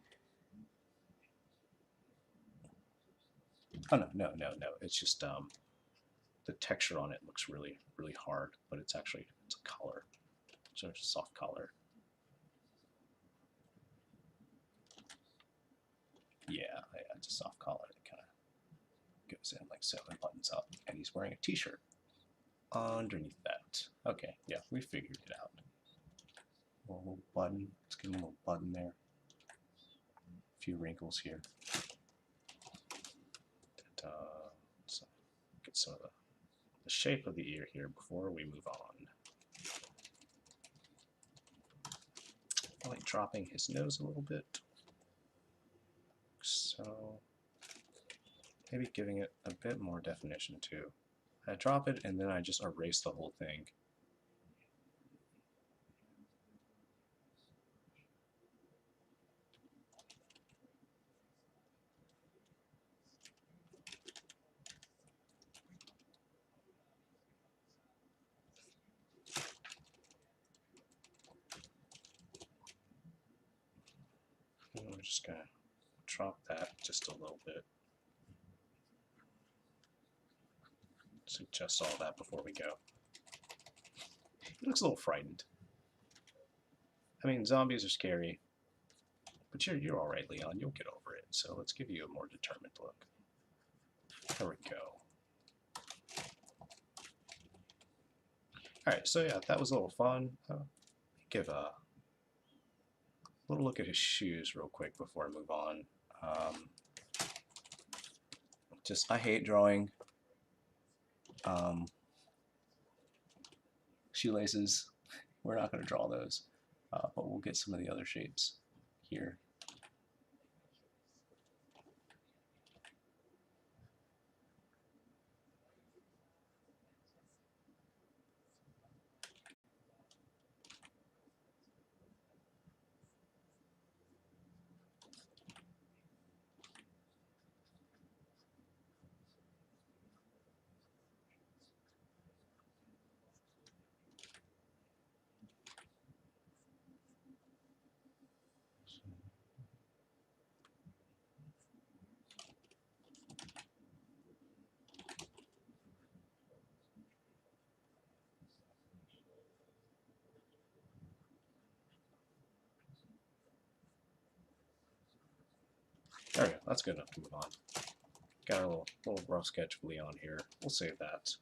Oh, no. It's just the texture on it looks really, really hard, but it's actually, it's a collar. So it's a soft collar. Yeah, it's a soft collar that kind of goes in like so and buttons up. And he's wearing a t-shirt underneath that. Okay, yeah, we figured it out. A little button. Let's give him a little button there. A few wrinkles here. And, so get some of the shape of the ear here before we move on. I like dropping his nose a little bit. So maybe giving it a bit more definition too. I drop it and then I just erase the whole thing. And we're just gonna drop that just a little bit. Suggest all that before we go. He looks a little frightened. I mean, zombies are scary, but you're all right, Leon. You'll get over it. So let's give you a more determined look. There we go. All right, so yeah, that was a little fun. Give a little look at his shoes real quick before I move on. I hate drawing shoelaces. We're not going to draw those, but we'll get some of the other shapes here. There we go. That's good enough to move on. Got a little rough sketch of Leon here. We'll save that.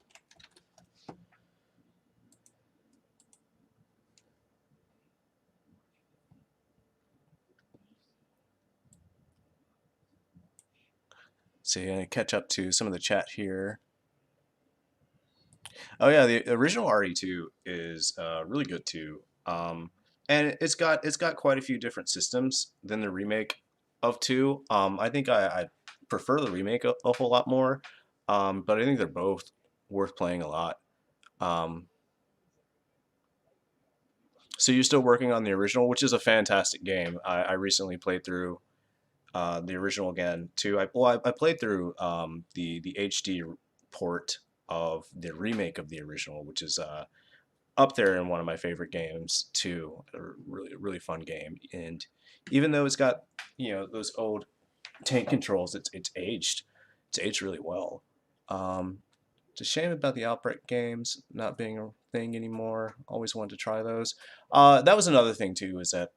So you're gonna catch up to some of the chat here. Oh yeah, the original RE2 is really good too, and it's got quite a few different systems than the remake of 2. I think I prefer the remake a whole lot more, but I think they're both worth playing a lot. So you're still working on the original, which is a fantastic game. I recently played through the original again too. I played through the HD port of the remake of the original, which is up there in one of my favorite games too. A really fun game. And even though it's got those old tank controls, it's aged really well. It's a shame about the Outbreak games not being a thing anymore. Always wanted to try those. That was another thing too, is that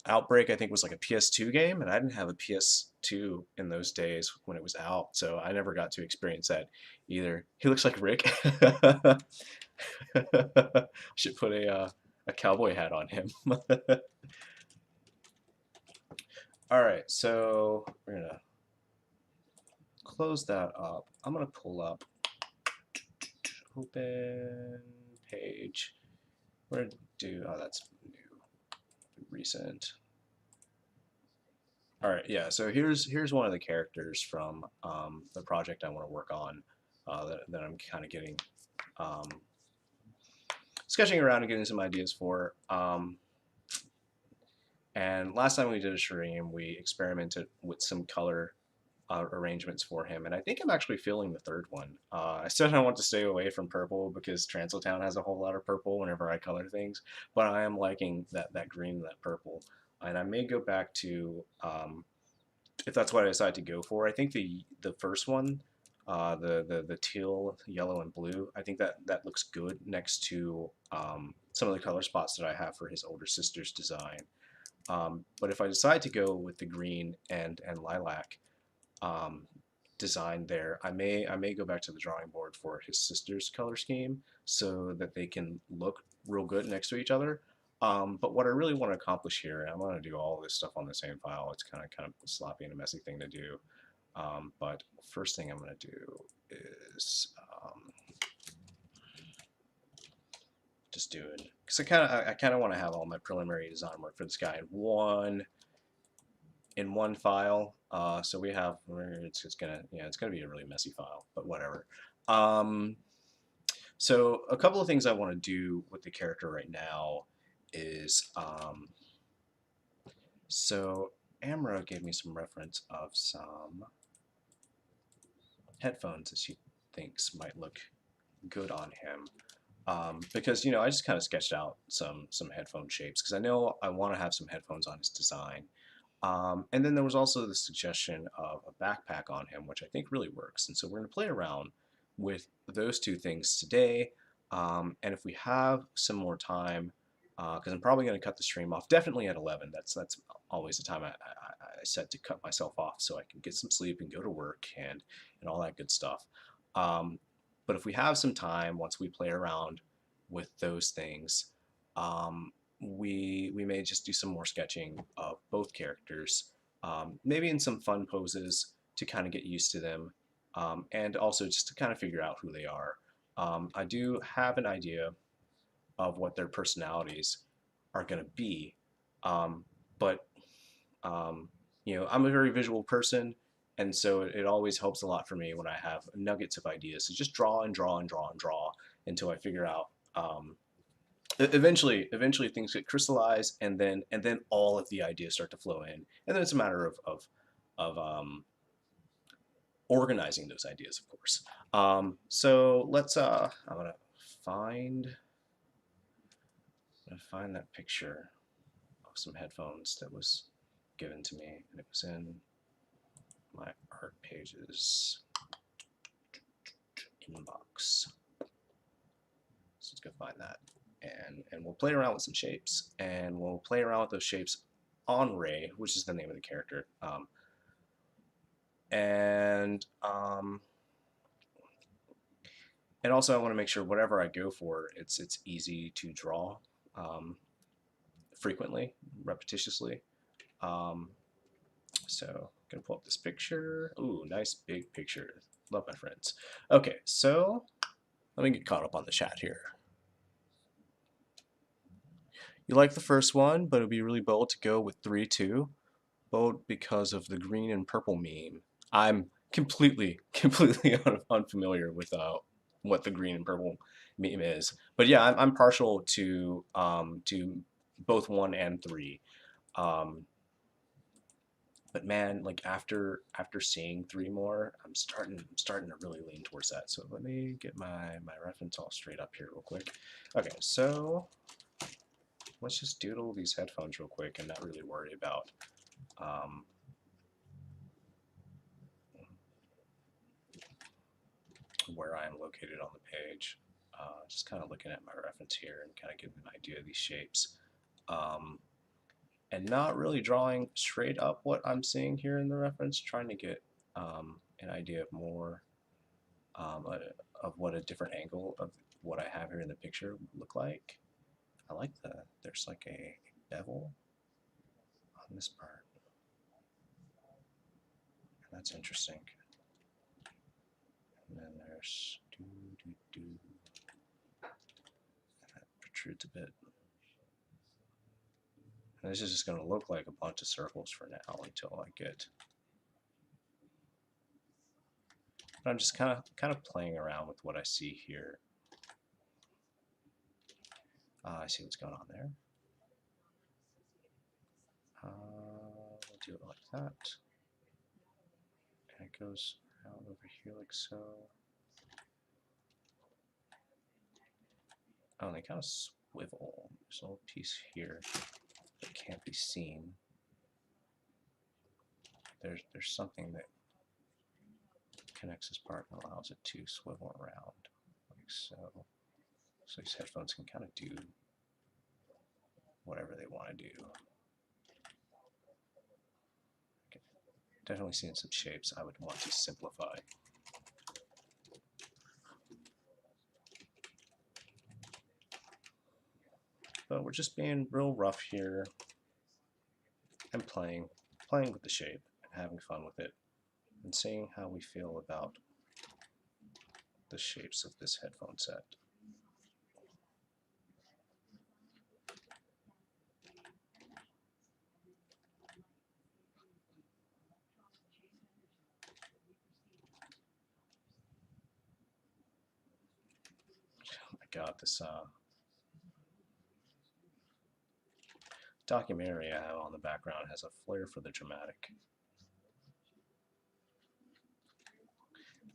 Outbreak I think was like a PS2 game, and I didn't have a PS2 in those days when it was out, so I never got to experience that either. He looks like Rick. Should put a cowboy hat on him. All right, so we're gonna close that up. I'm gonna pull up open page. We're gonna do, oh, that's new, recent. All right, yeah. So here's one of the characters from the project I want to work on that I'm kind of getting um, sketching around and getting some ideas for. And last time we did a stream, we experimented with some color arrangements for him, and I think I'm actually feeling the third one. I said I want to stay away from purple because Transiltown has a whole lot of purple whenever I color things, but I am liking that green and that purple, and I may go back to if that's what I decide to go for. I think the first one, the teal, yellow, and blue. I think that looks good next to some of the color spots that I have for his older sister's design. But if I decide to go with the green and lilac um, design there, I may go back to the drawing board for his sister's color scheme so that they can look real good next to each other. But what I really want to accomplish here, and I'm going to do all this stuff on the same file. It's kind of sloppy and a messy thing to do. But first thing I'm going to do is just doing because I kind of want to have all my preliminary design work for this guy in one file. So we have it's gonna be a really messy file, but whatever. Um, so a couple of things I want to do with the character right now is so Amra gave me some reference of some headphones that she thinks might look good on him. Because I just kind of sketched out some headphone shapes because I know I want to have some headphones on his design. And then there was also the suggestion of a backpack on him, which I think really works. And so we're going to play around with those two things today. And if we have some more time, because I'm probably going to cut the stream off, definitely at 11. That's always the time I set to cut myself off so I can get some sleep and go to work and all that good stuff. But if we have some time, once we play around with those things, we may just do some more sketching of both characters, maybe in some fun poses to kind of get used to them, and also just to kind of figure out who they are. I do have an idea of what their personalities are going to be, but I'm a very visual person, and so it always helps a lot for me when I have nuggets of ideas. So just draw and draw and draw and draw until I figure out. Eventually things get crystallized, and then all of the ideas start to flow in, and then it's a matter of organizing those ideas, of course. So let's I'm gonna find that picture of some headphones that was given to me, and it was in my art pages inbox. So let's go find that. And we'll play around with some shapes, and we'll play around with those shapes on Ray, which is the name of the character. And also I want to make sure whatever I go for, it's easy to draw frequently, repetitiously. So I'm gonna pull up this picture. Ooh, nice big picture. Love my friends. Okay, so let me get caught up on the chat here. You like the first one, but it would be really bold to go with 3-2. Bold because of the green and purple meme. I'm completely unfamiliar with what the green and purple meme is. But yeah, I'm partial to both 1 and 3. But man, like after seeing 3 more, I'm starting to really lean towards that. So let me get my reference all straight up here real quick. Okay, so let's just doodle these headphones real quick and not really worry about where I am located on the page. Just kind of looking at my reference here and kind of getting an idea of these shapes. And not really drawing straight up what I'm seeing here in the reference, trying to get an idea of more of what a different angle of what I have here in the picture would look like. I like there's like a bevel on this part. And that's interesting. And then there's that protrudes a bit. And this is just going to look like a bunch of circles for now until I get. But I'm just kind of playing around with what I see here. I see what's going on there. We'll do it like that. And it goes around over here like so. Oh, and they kind of swivel. There's a little piece here that can't be seen. There's something that connects this part and allows it to swivel around like so. So these headphones can kind of do whatever they want to do. Okay. Definitely seeing some shapes I would want to simplify. But we're just being real rough here and playing with the shape and having fun with it and seeing how we feel about the shapes of this headphone set. Oh my god, this documentary I have on the background has a flair for the dramatic.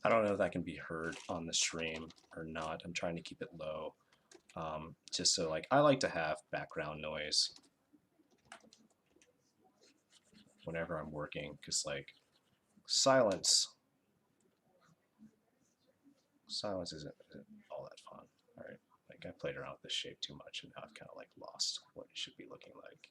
I don't know if that can be heard on the stream or not. I'm trying to keep it low. Just so, like, I like to have background noise whenever I'm working, because, like, silence isn't all that fun. All right, like, I played around with this shape too much, and now I've kind of, like, lost what it should be looking like.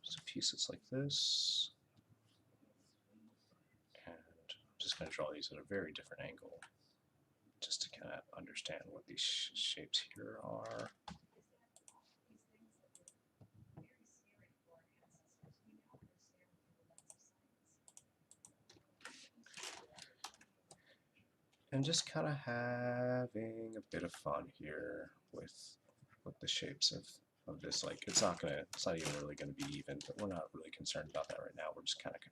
So pieces like this, and I'm just going to draw these at a very different angle just to kind of understand what these shapes here are. And just kind of having a bit of fun here with the shapes of this. Like, it's not even really gonna be even, but we're not really concerned about that right now. We're just kind of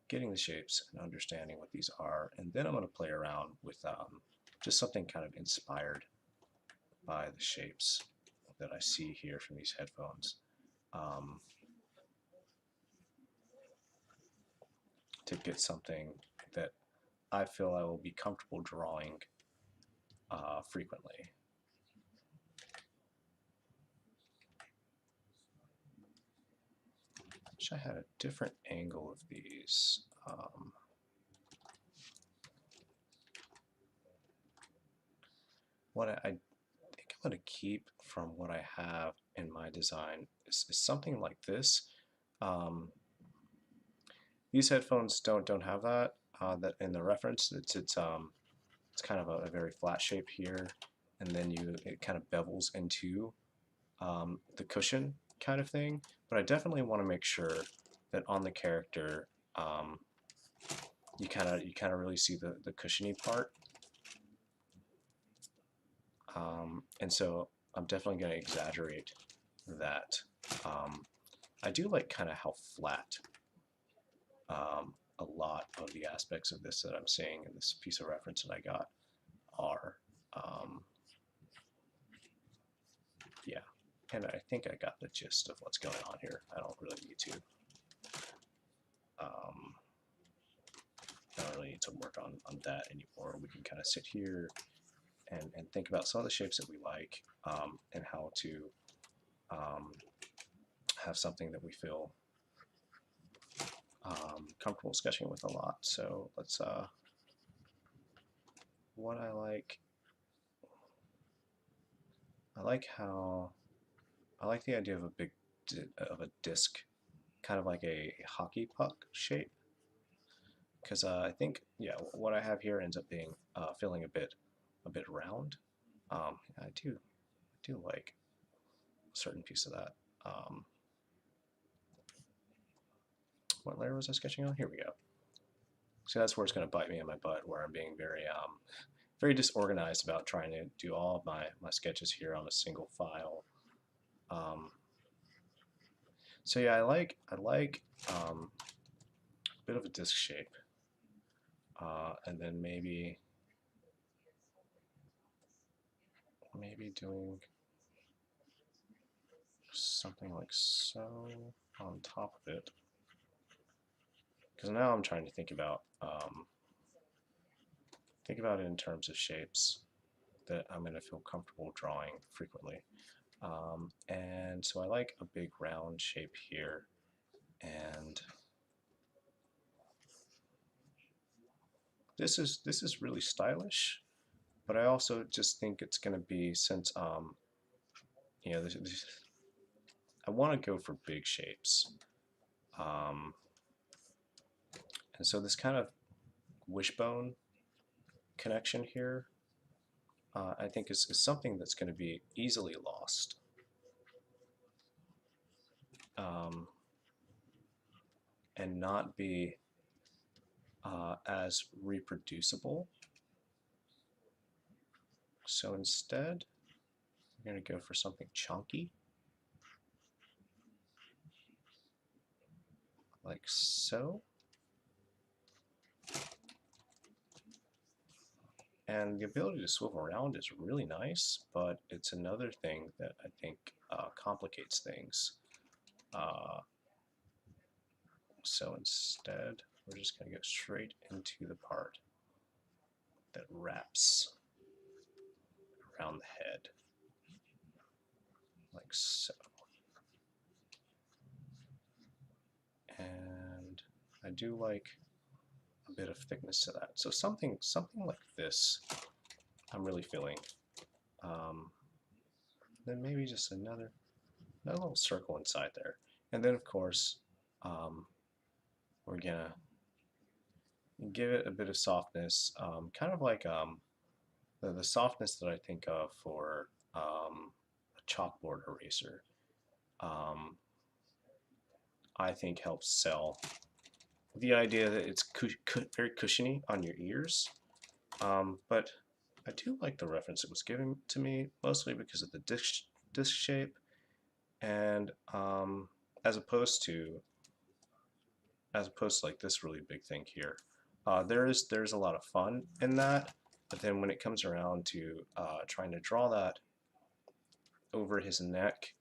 getting the shapes and understanding what these are, and then I'm going to play around with just something kind of inspired by the shapes that I see here from these headphones. To get something that I feel I will be comfortable drawing frequently. Wish I had a different angle of these. What I think I'm going to keep from what I have in my design is something like this. These headphones don't have that. That in the reference, it's kind of a very flat shape here, and then it kind of bevels into the cushion kind of thing. But I definitely want to make sure that on the character, you kind of really see the cushiony part. And so I'm definitely going to exaggerate that. I do like kind of how flat a lot of the aspects of this that I'm seeing in this piece of reference that I got are. Yeah, and I think I got the gist of what's going on here. I don't really need to. I don't really need to work on that anymore. We can kind of sit here and think about some of the shapes that we like, and how to have something that we feel comfortable sketching with a lot. So let's what I like the idea of a disc, kind of like a hockey puck shape, because I think, yeah, what I have here ends up being feeling a bit round. I do like a certain piece of that. What layer was I sketching on? Here we go. So that's where it's going to bite me in my butt, where I'm being very disorganized about trying to do all of my sketches here on a single file. So yeah, I like a bit of a disc shape, and then maybe doing something like so on top of it. Because now I'm trying to think about it in terms of shapes that I'm going to feel comfortable drawing frequently. And so I like a big round shape here, and this is really stylish, but I also just think it's going to be, since you know, I want to go for big shapes, and so this kind of wishbone connection here, I think is something that's going to be easily lost. And not be as reproducible. So instead, we're going to go for something chunky, like so. And the ability to swivel around is really nice, but it's another thing that I think complicates things. So instead, we're just going to go straight into the part that wraps around the head, like so. And I do like a bit of thickness to that. So something like this, I'm really feeling. Then maybe just another little circle inside there. And then, of course, we're gonna give it a bit of softness, kind of like the softness that I think of for a chalkboard eraser. I think helps sell the idea that it's very cushiony on your ears, but I do like the reference it was given to me, mostly because of the disc shape, and as opposed to like this really big thing here. There's a lot of fun in that, but then when it comes around to trying to draw that over his neck,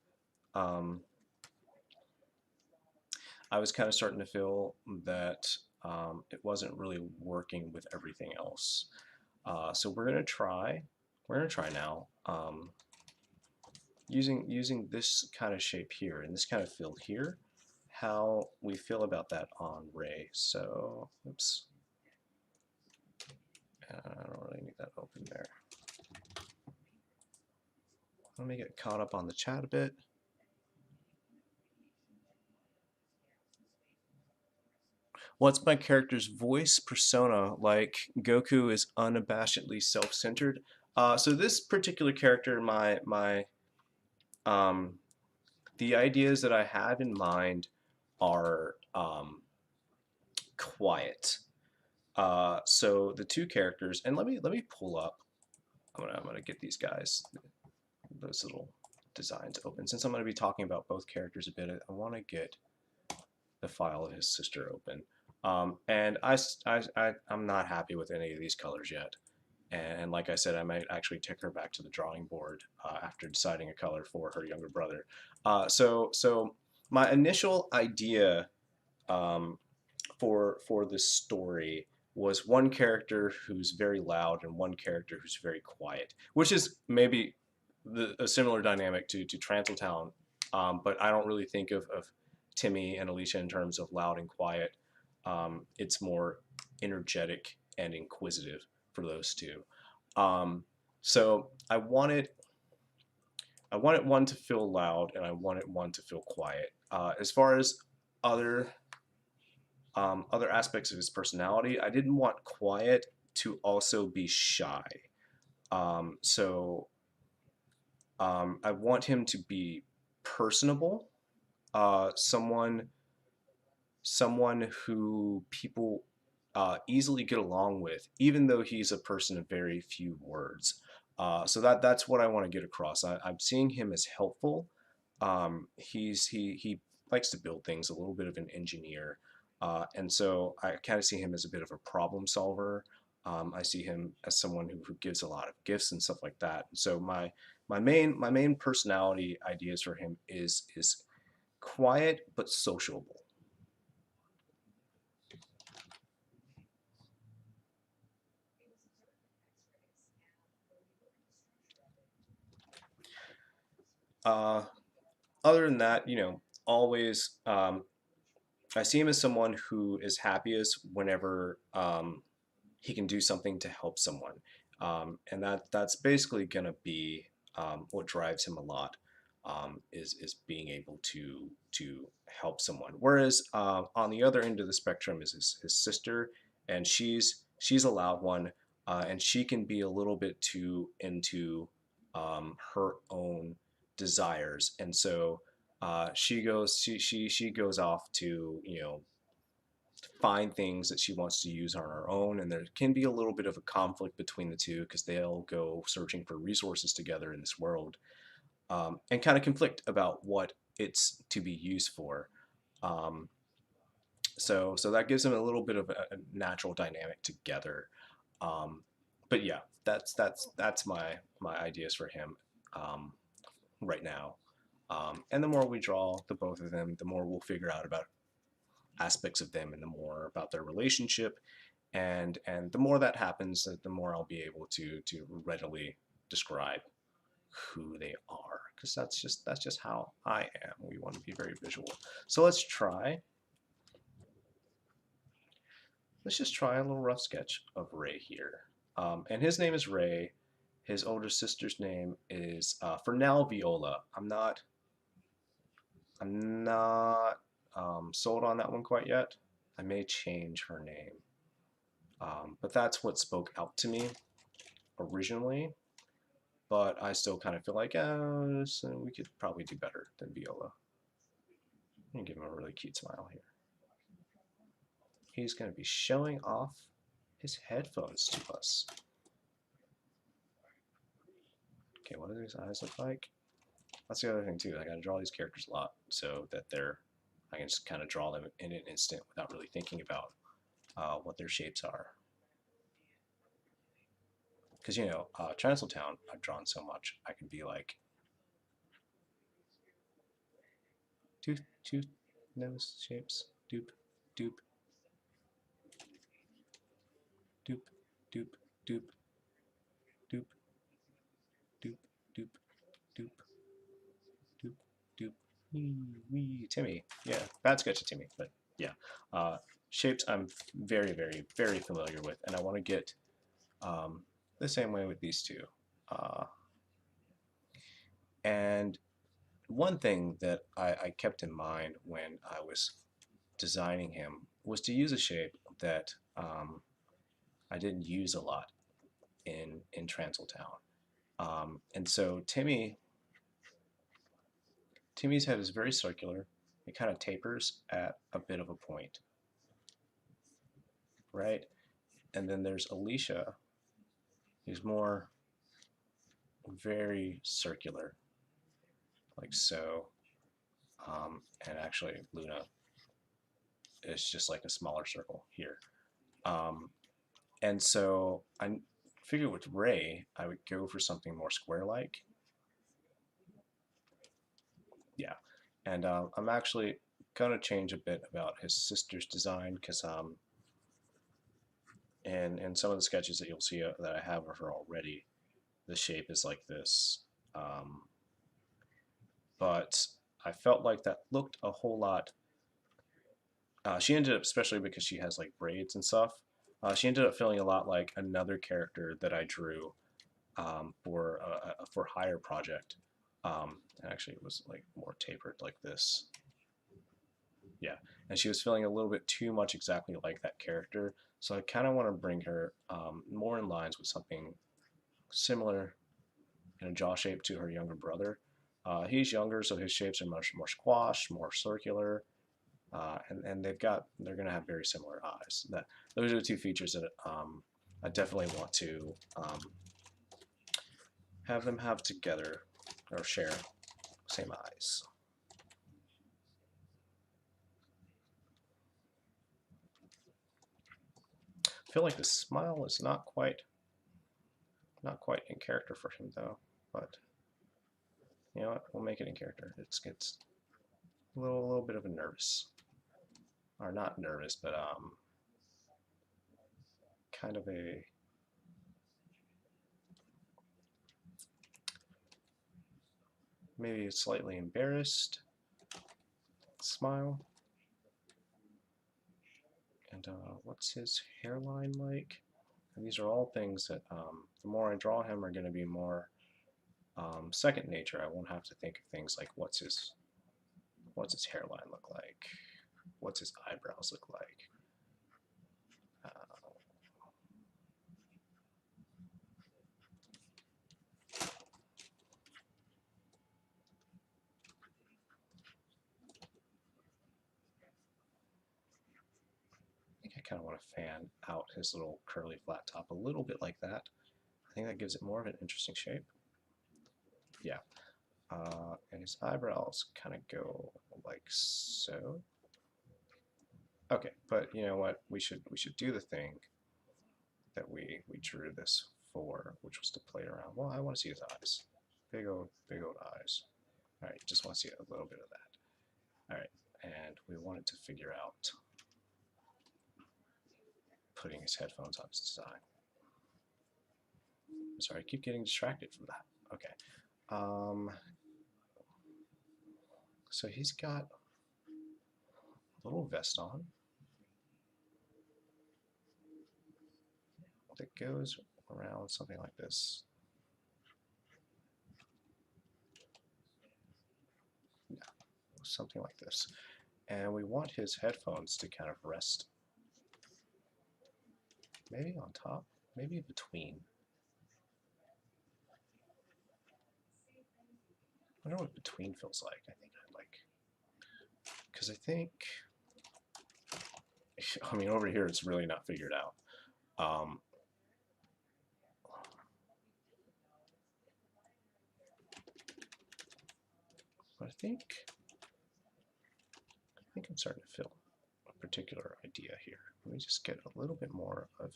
I was kind of starting to feel that it wasn't really working with everything else. So we're gonna try now, using this kind of shape here and this kind of fill here, how we feel about that on Ray. So, oops, I don't really need that open there. Let me get caught up on the chat a bit. What's my character's voice persona like? Goku is unabashedly self-centered. So this particular character, the ideas that I have in mind are quiet. So the two characters, and let me pull up. I'm gonna get these guys, those little designs open. Since I'm gonna be talking about both characters a bit, I want to get the file of his sister open. And I'm not happy with any of these colors yet. And like I said, I might actually take her back to the drawing board after deciding a color for her younger brother. So my initial idea for this story was one character who's very loud and one character who's very quiet, which is maybe a similar dynamic to Transiltown, but I don't really think of Timmy and Alicia in terms of loud and quiet. it's more energetic and inquisitive for those two. So I wanted one to feel loud and I wanted one to feel quiet. As far as other other aspects of his personality, I didn't want quiet to also be shy. So I want him to be personable, someone who people easily get along with, even though he's a person of very few words. So that's what I want to get across. I'm seeing him as helpful. He likes to build things, a little bit of an engineer, and so I kind of see him as a bit of a problem solver. I see him as someone who gives a lot of gifts and stuff like that. So my main personality ideas for him is quiet but sociable. Uh, Other than that, always I see him as someone who is happiest whenever he can do something to help someone, and that's basically gonna be what drives him a lot. Is being able to help someone. Whereas on the other end of the spectrum is his sister, and she's a loud one, and she can be a little bit too into her own desires, and so she goes off to find things that she wants to use on her own, and there can be a little bit of a conflict between the two because they'll go searching for resources together in this world, and kind of conflict about what it's to be used for. Um, so that gives them a little bit of a natural dynamic together. Um, but yeah, that's my ideas for him right now. And the more we draw the both of them, the more we'll figure out about aspects of them and the more about their relationship, and the more that happens, the more I'll be able to readily describe who they are, because that's just how I am. We want to be very visual. So let's just try a little rough sketch of Ray here. And his name is Ray. His older sister's name is for now Viola. I'm not sold on that one quite yet. I may change her name. But that's what spoke out to me originally. But I still kind of feel like we could probably do better than Viola. I'm gonna give him a really cute smile here. He's gonna be showing off his headphones to us. Okay, what do his eyes look like? That's the other thing too. I gotta draw these characters a lot so that I can just kind of draw them in an instant without really thinking about what their shapes are. Because Town, I've drawn so much, I can be like tooth, nose shapes, doop, doop, doop, doop, doop, doop, doop, doop, doop, doop, doop, wee, Timmy. Yeah, bad sketch of Timmy, but yeah. Shapes I'm very, very, very familiar with, and I want to get the same way with these two. Uh, and one thing that I kept in mind when I was designing him was to use a shape that I didn't use a lot in Transiltown. And so Timmy's head is very circular. It kind of tapers at a bit of a point, right? And then there's Alicia, who's more very circular, like so. And actually, Luna is just like a smaller circle here. Um, and so I figured with Ray, I would go for something more square-like. Yeah, and I'm actually gonna change a bit about his sister's design because in some of the sketches that you'll see that I have of her already, the shape is like this. Um, but I felt like that looked a whole lot. She ended up, especially because she has like braids and stuff, she ended up feeling a lot like another character that I drew for Hire project. And actually, it was like more tapered like this. Yeah, and she was feeling a little bit too much exactly like that character. So I kind of want to bring her more in lines with something similar in a jaw shape to her younger brother. He's younger, so his shapes are much more squashed, more circular, and they're gonna have very similar eyes. Those are the two features that I definitely want to have them have together or share same eyes. I feel like the smile is not quite in character for him though, but you know what? We'll make it in character. It's a little bit of a nervous, or not nervous, but kind of a maybe a slightly embarrassed smile. And what's his hairline like? And these are all things that the more I draw him are going to be more second nature. I won't have to think of things like what's his hairline look like, what's his eyebrows look like. I think I kind of want to fan out his little curly flat top a little bit like that. I think that gives it more of an interesting shape. Yeah. And his eyebrows kind of go like so. Okay, but you know what? We should do the thing that we drew this for, which was to play around. Well, I want to see his eyes. Big old eyes. All right, just want to see a little bit of that. All right, and we wanted to figure out putting his headphones on his design. Sorry, I keep getting distracted from that. Okay. So he's got a little vest on that goes around something like this. Yeah, something like this. And we want his headphones to kind of rest maybe on top, maybe between. I wonder what between feels like. I think I'd like, because I think, I mean, over here it's really not figured out. But I think I'm starting to feel a particular idea here. Let me just get a little bit more of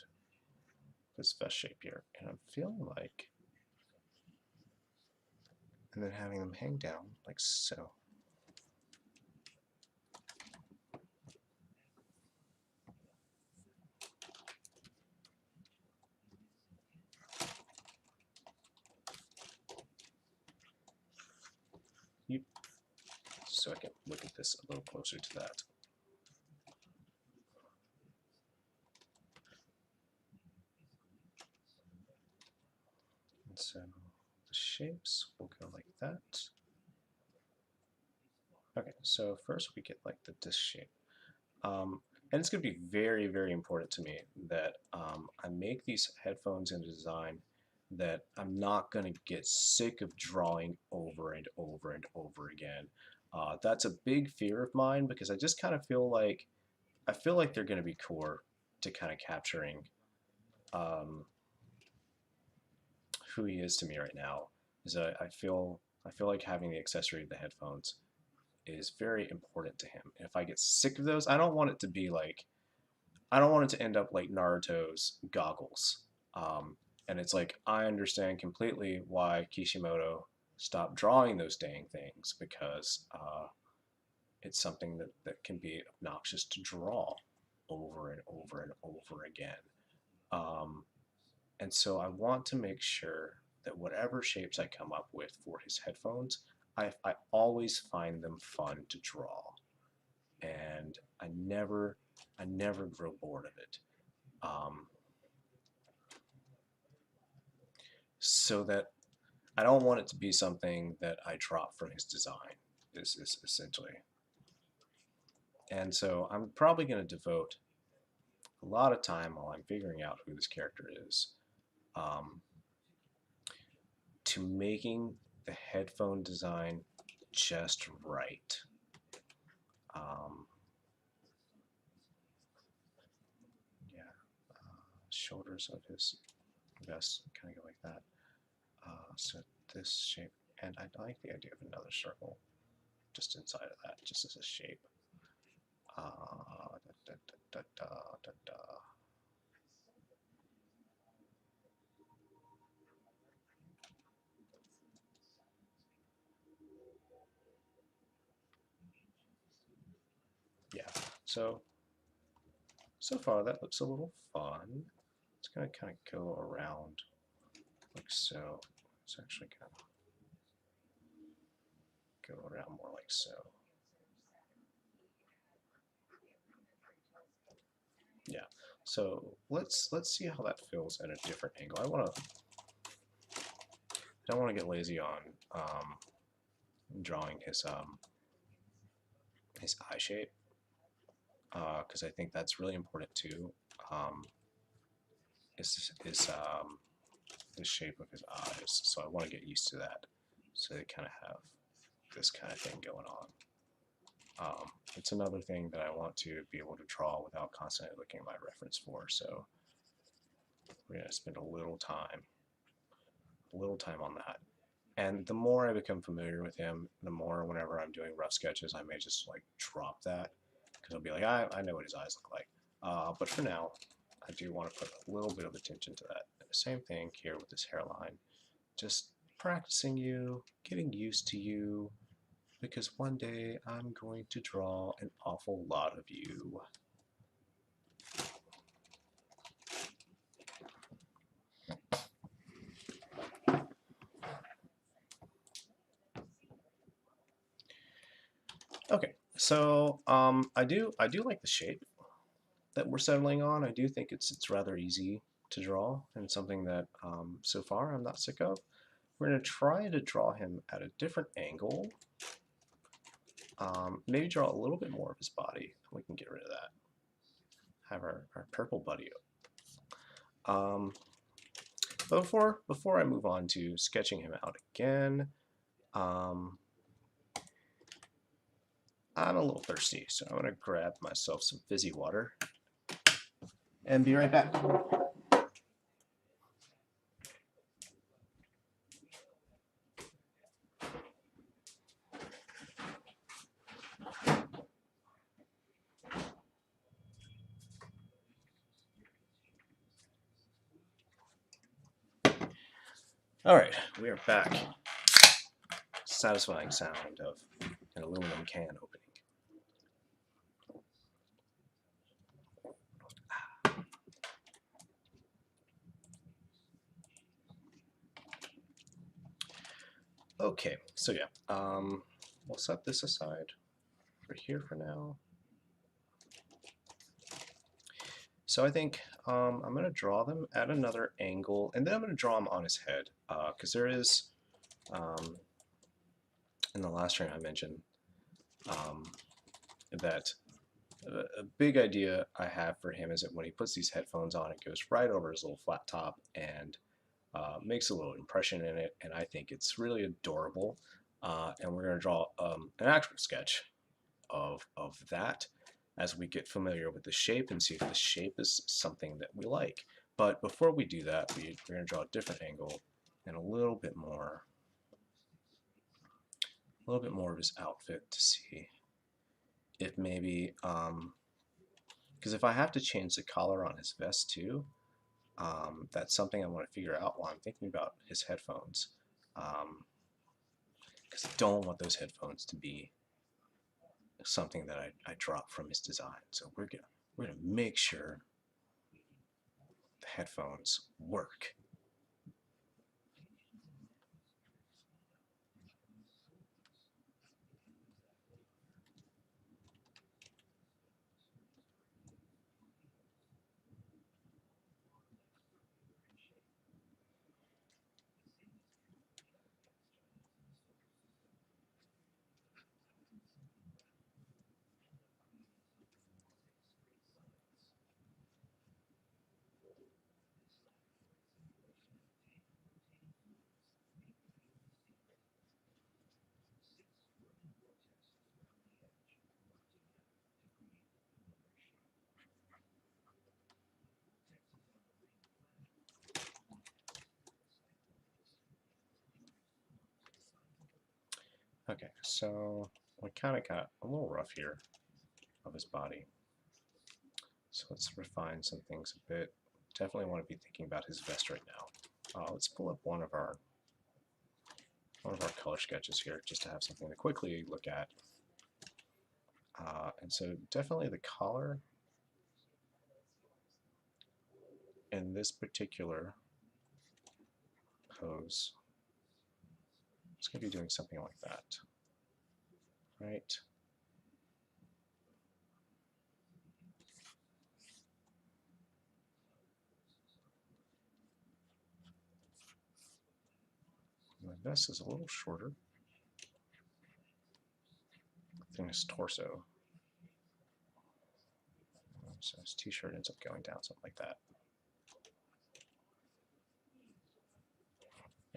this vest shape here, and I'm feeling like, and then having them hang down like so. So I can look at this a little closer to that. And so the shapes will go like that. Okay, so first we get like the disc shape. And it's going to be very, very important to me that I make these headphones in a design that I'm not going to get sick of drawing over and over and over again. That's a big fear of mine because I just kind of feel like they're going to be core to kind of capturing who he is to me right now. Is I feel like having the accessory of the headphones is very important to him. And if I get sick of those, I don't want it to be like, I don't want it to end up like Naruto's goggles. And it's like, I understand completely why Kishimoto stopped drawing those dang things because it's something that can be obnoxious to draw over and over and over again. And so I want to make sure that whatever shapes I come up with for his headphones, I always find them fun to draw. and I never grow bored of it. So that I don't want it to be something that I drop from his design, is essentially. And so I'm probably going to devote a lot of time while I'm figuring out who this character is um, to making the headphone design just right. Yeah, shoulders of his vest kind of go like that. So this shape, and I like the idea of another circle just inside of that, just as a shape. Da, da, da, da, da. Yeah, so far that looks a little fun. It's going to kind of go around like so. It's actually kind of go around more like so. Yeah. So let's see how that feels at a different angle. I don't want to get lazy on drawing his eye shape because I think that's really important too. Is the shape of his eyes. So I want to get used to that. So they kind of have this kind of thing going on. It's another thing that I want to be able to draw without constantly looking at my reference for. So we're going to spend a little time on that. And the more I become familiar with him, the more whenever I'm doing rough sketches, I may just like drop that because I'll be like, I know what his eyes look like. But for now, I do want to put a little bit of attention to that. And the same thing here with this hairline. Just practicing you, getting used to you, because one day I'm going to draw an awful lot of you. Okay, so I do like the shape that we're settling on. I do think it's rather easy to draw and something that so far I'm not sick of. We're going to try to draw him at a different angle. Maybe draw a little bit more of his body. We can get rid of that. Have our purple buddy up. But before I move on to sketching him out again, I'm a little thirsty, so I'm going to grab myself some fizzy water and be right back. All right, we are back. Satisfying sound of an aluminum can opening. Okay, so yeah, we'll set this aside for here for now. So I think I'm going to draw them at another angle, and then I'm going to draw them on his head, because there is, in the last stream I mentioned, that a big idea I have for him is that when he puts these headphones on, it goes right over his little flat top and makes a little impression in it, and I think it's really adorable. And we're going to draw an actual sketch of that as we get familiar with the shape and see if the shape is something that we like. But before we do that, we're going to draw a different angle and a little bit more of his outfit to see if maybe, because if I have to change the collar on his vest too, that's something I want to figure out while I'm thinking about his headphones. Because I don't want those headphones to be something that I drop from his design. So we're gonna make sure the headphones work. Okay, so we kind of got a little rough here of his body. So let's refine some things a bit. Definitely want to be thinking about his vest right now. Let's pull up one of our color sketches here just to have something to quickly look at. And so definitely the collar in this particular pose is going to be doing something like that, right? And the vest is a little shorter than his torso. So his t-shirt ends up going down, something like that.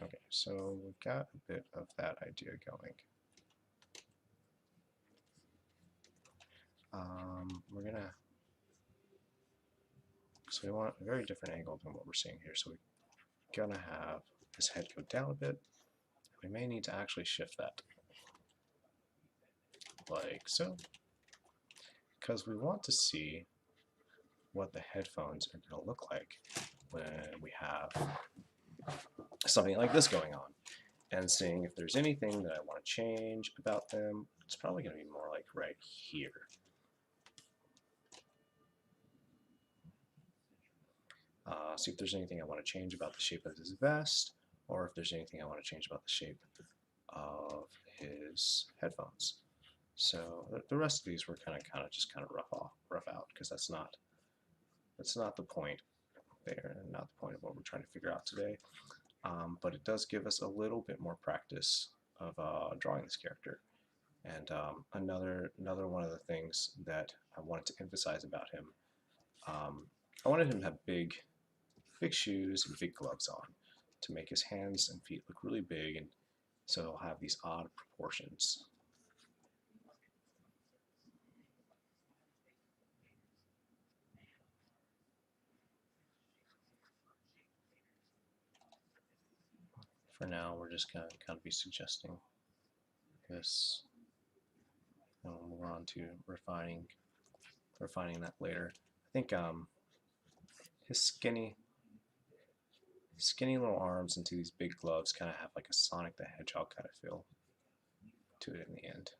Okay, so we've got a bit of that idea going. We're gonna, so we want a very different angle than what we're seeing here. So we're gonna have his head go down a bit. We may need to actually shift that, like so, because we want to see what the headphones are gonna look like when we have something like this going on, and seeing if there's anything that I want to change about them. It's probably going to be more like right here. See if there's anything I want to change about the shape of his vest, or if there's anything I want to change about the shape of his headphones. So the rest of these we're kind of just rough out, because that's not the point there, and not the point of what we're trying to figure out today. But it does give us a little bit more practice of drawing this character. And another one of the things that I wanted to emphasize about him, I wanted him to have big shoes and big gloves on to make his hands and feet look really big, and so he'll have these odd proportions. For now, we're just going to kind of be suggesting this, and we'll move on to refining that later. I think his skinny little arms into these big gloves kind of have like a Sonic the Hedgehog kind of feel to it in the end.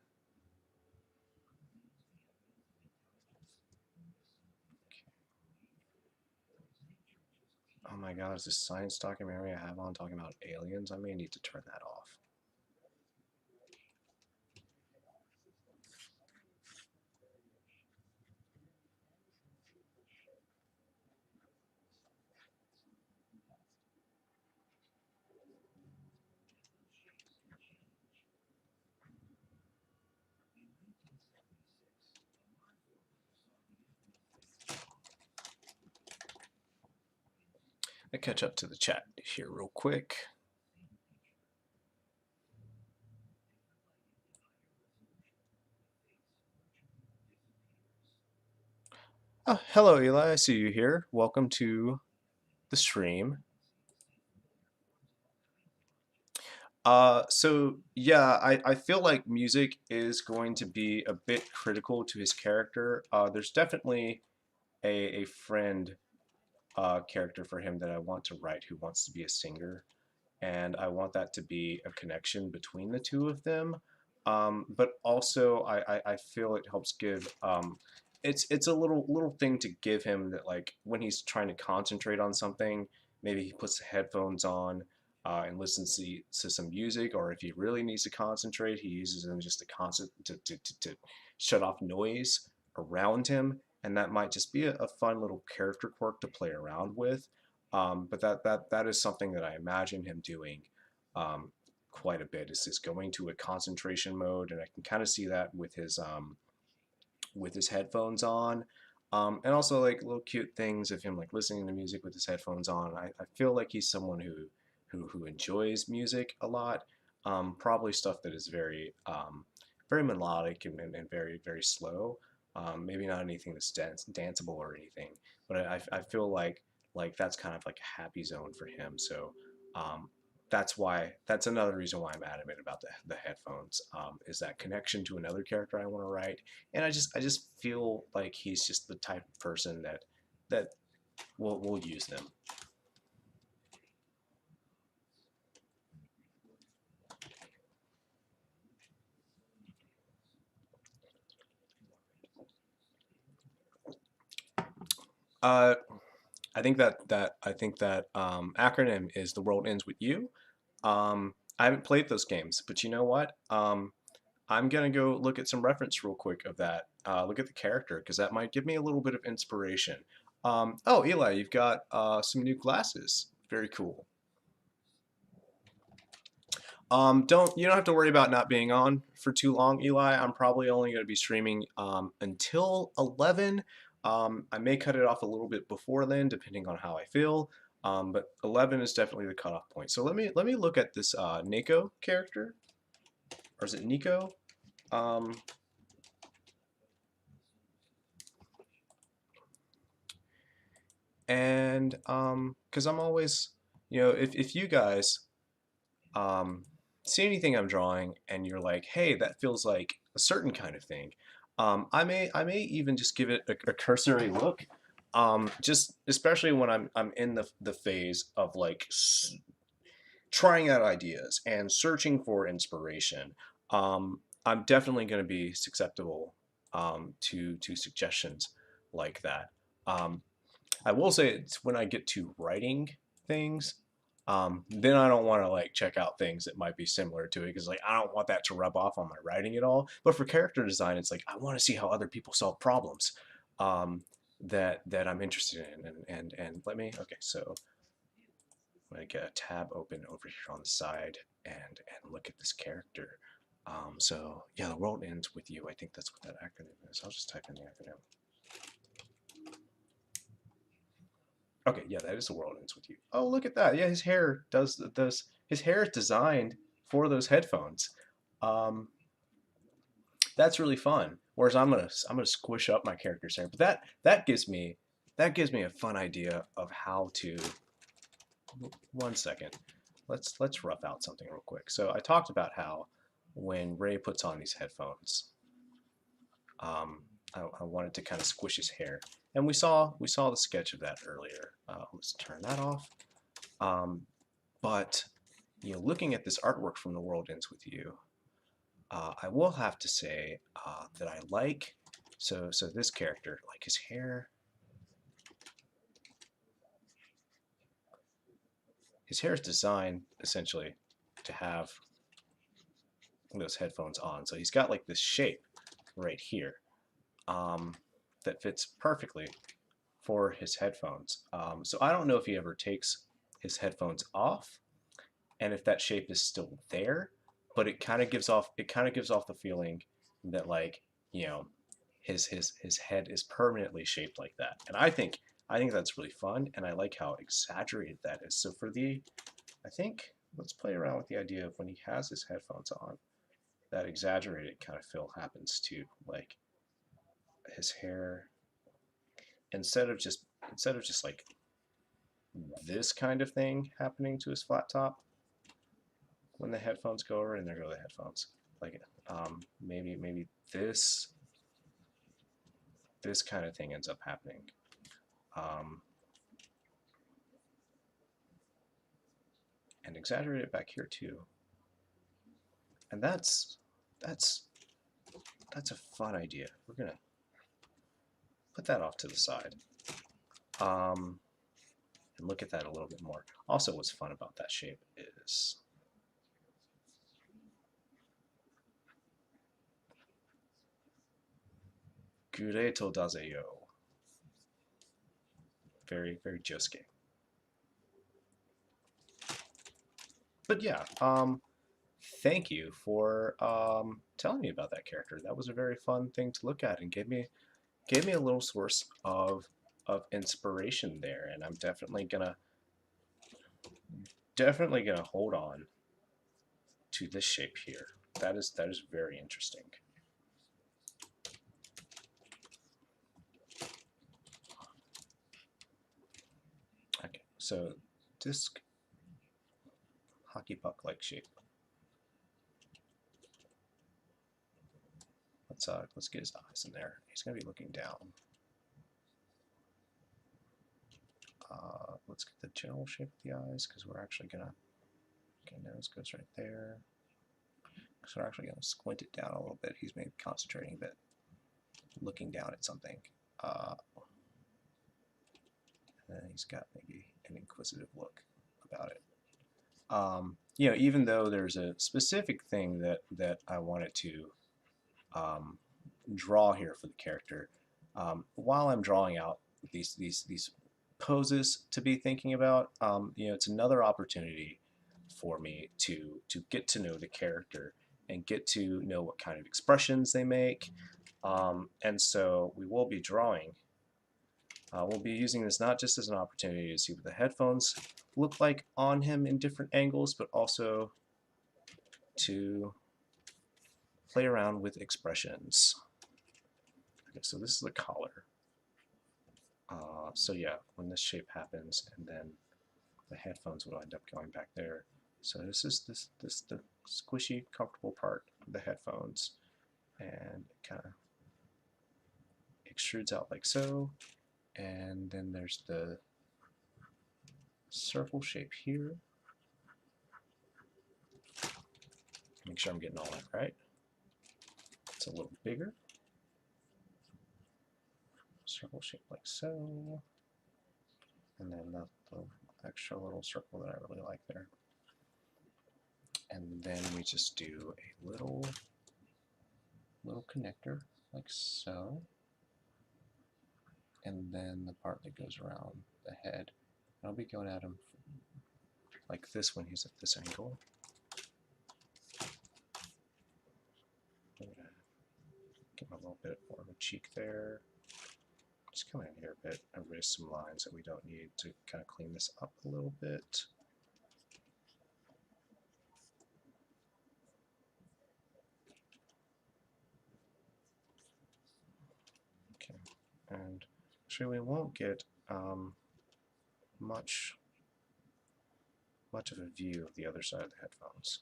Oh my god, is this science documentary I have on talking about aliens? I may need to turn that off. I catch up to the chat here real quick. Oh, hello, Eli. I see you here. Welcome to the stream. So yeah, I feel like music is going to be a bit critical to his character. There's definitely a friend character for him that I want to write who wants to be a singer, and I want that to be a connection between the two of them. But also, I feel it helps give it's a little thing to give him that, like, when he's trying to concentrate on something, maybe he puts the headphones on and listens to some music, or if he really needs to concentrate, he uses them just to shut off noise around him, and that might just be a fun little character quirk to play around with. But that is something that I imagine him doing quite a bit. Is going to a concentration mode, and I can kind of see that with his headphones on, and also like little cute things of him like listening to music with his headphones on. I feel like he's someone who enjoys music a lot. Probably stuff that is very very melodic and very very slow. Maybe not anything that's danceable or anything, but I feel like that's kind of like a happy zone for him. So that's another reason why I'm adamant about the headphones, is that connection to another character I want to write. And I just feel like he's just the type of person that will use them. Uh, I think that acronym is The World Ends with You. I haven't played those games, but you know what? I'm gonna go look at some reference real quick of that. Look at the character because that might give me a little bit of inspiration. Oh, Eli, you've got some new glasses. Very cool. Don't You don't have to worry about not being on for too long, Eli. I'm probably only going to be streaming until 11. I may cut it off a little bit before then, depending on how I feel. But 11 is definitely the cutoff point. So let me look at this Nico character, or is it Nico? Um, and because I'm always, if you guys um, see anything I'm drawing and you're like, hey, that feels like a certain kind of thing, I may even just give it a cursory look. Just especially when I'm in the phase of like trying out ideas and searching for inspiration. I'm definitely going to be susceptible to suggestions like that. Um, I will say it's when I get to writing things, then I don't want to like check out things that might be similar to it because like I don't want that to rub off on my writing at all. But for character design, it's like I want to see how other people solve problems that I'm interested in. And let me okay, so I'm gonna get a tab open over here on the side and look at this character. So yeah, The World Ends with You. I think that's what that acronym is. I'll just type in the acronym. Okay, yeah, that is The World Ends with You. Oh, look at that. Yeah, his hair does his hair is designed for those headphones. Um, that's really fun. Whereas I'm gonna squish up my character's hair, but that gives me a fun idea of how to. One second, let's rough out something real quick. So I talked about how when Ray puts on these headphones, um, I wanted to kind of squish his hair, and we saw the sketch of that earlier. Let's turn that off. Um, but looking at this artwork from The World Ends with You, I will have to say that I like so this character, like his hair. His hair is designed essentially to have those headphones on. So he's got like this shape right here that fits perfectly for his headphones. So I don't know if he ever takes his headphones off and if that shape is still there, but it kind of gives off the feeling that like you know his head is permanently shaped like that, and I think that's really fun, and I like how exaggerated that is. So I think let's play around with the idea of when he has his headphones on, that exaggerated kind of feel happens too, like his hair instead of just like this kind of thing happening to his flat top when the headphones go over, and there go the headphones. Like maybe this kind of thing ends up happening. Um, and exaggerate it back here too. And that's that's a fun idea. We're gonna put that off to the side. And look at that a little bit more. Also, what's fun about that shape is Gureto Daseyo. Very, very Josuke. But yeah, thank you for telling me about that character. That was a very fun thing to look at and gave me a little source of inspiration there. And I'm definitely gonna hold on to this shape here. That is very interesting. Okay, so disk hockey puck-like shape. Let's get his eyes in there. He's gonna be looking down. Let's get the general shape of the eyes because we're actually gonna. Okay, nose goes right there. So we're actually gonna squint it down a little bit. He's maybe concentrating a bit, looking down at something. And then he's got maybe an inquisitive look about it. You know, even though there's a specific thing that I wanted to draw here for the character, while I'm drawing out these poses to be thinking about, you know, it's another opportunity for me to get to know the character and get to know what kind of expressions they make. And so we will be drawing. We'll be using this not just as an opportunity to see what the headphones look like on him in different angles, but also to play around with expressions. Okay, so this is the collar. So yeah, when this shape happens, and then the headphones will end up going back there. So this is the squishy, comfortable part of the headphones, and it kind of extrudes out like so. And then there's the circle shape here. Make sure I'm getting all that right. It's a little bigger. Circle shape like so. And then the extra little circle that I really like there. And then we just do a little connector like so. And then the part that goes around the head. I'll be going at him like this when he's at this angle. Give him a little bit more of a cheek there. Just come in here a bit, erase some lines that we don't need to kind of clean this up a little bit. Okay, and actually we won't get much of a view of the other side of the headphones.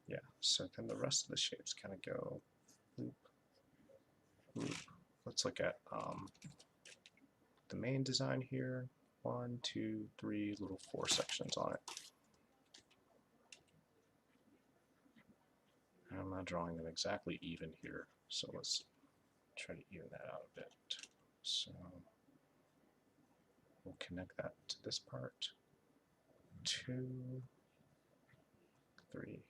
Yeah, so then the rest of the shapes kind of go loop, loop. Let's look at the main design here. 1, 2, 3, little 4 sections on it. And I'm not drawing them exactly even here, so let's try to even that out a bit. So we'll connect that to this part. 2, 3,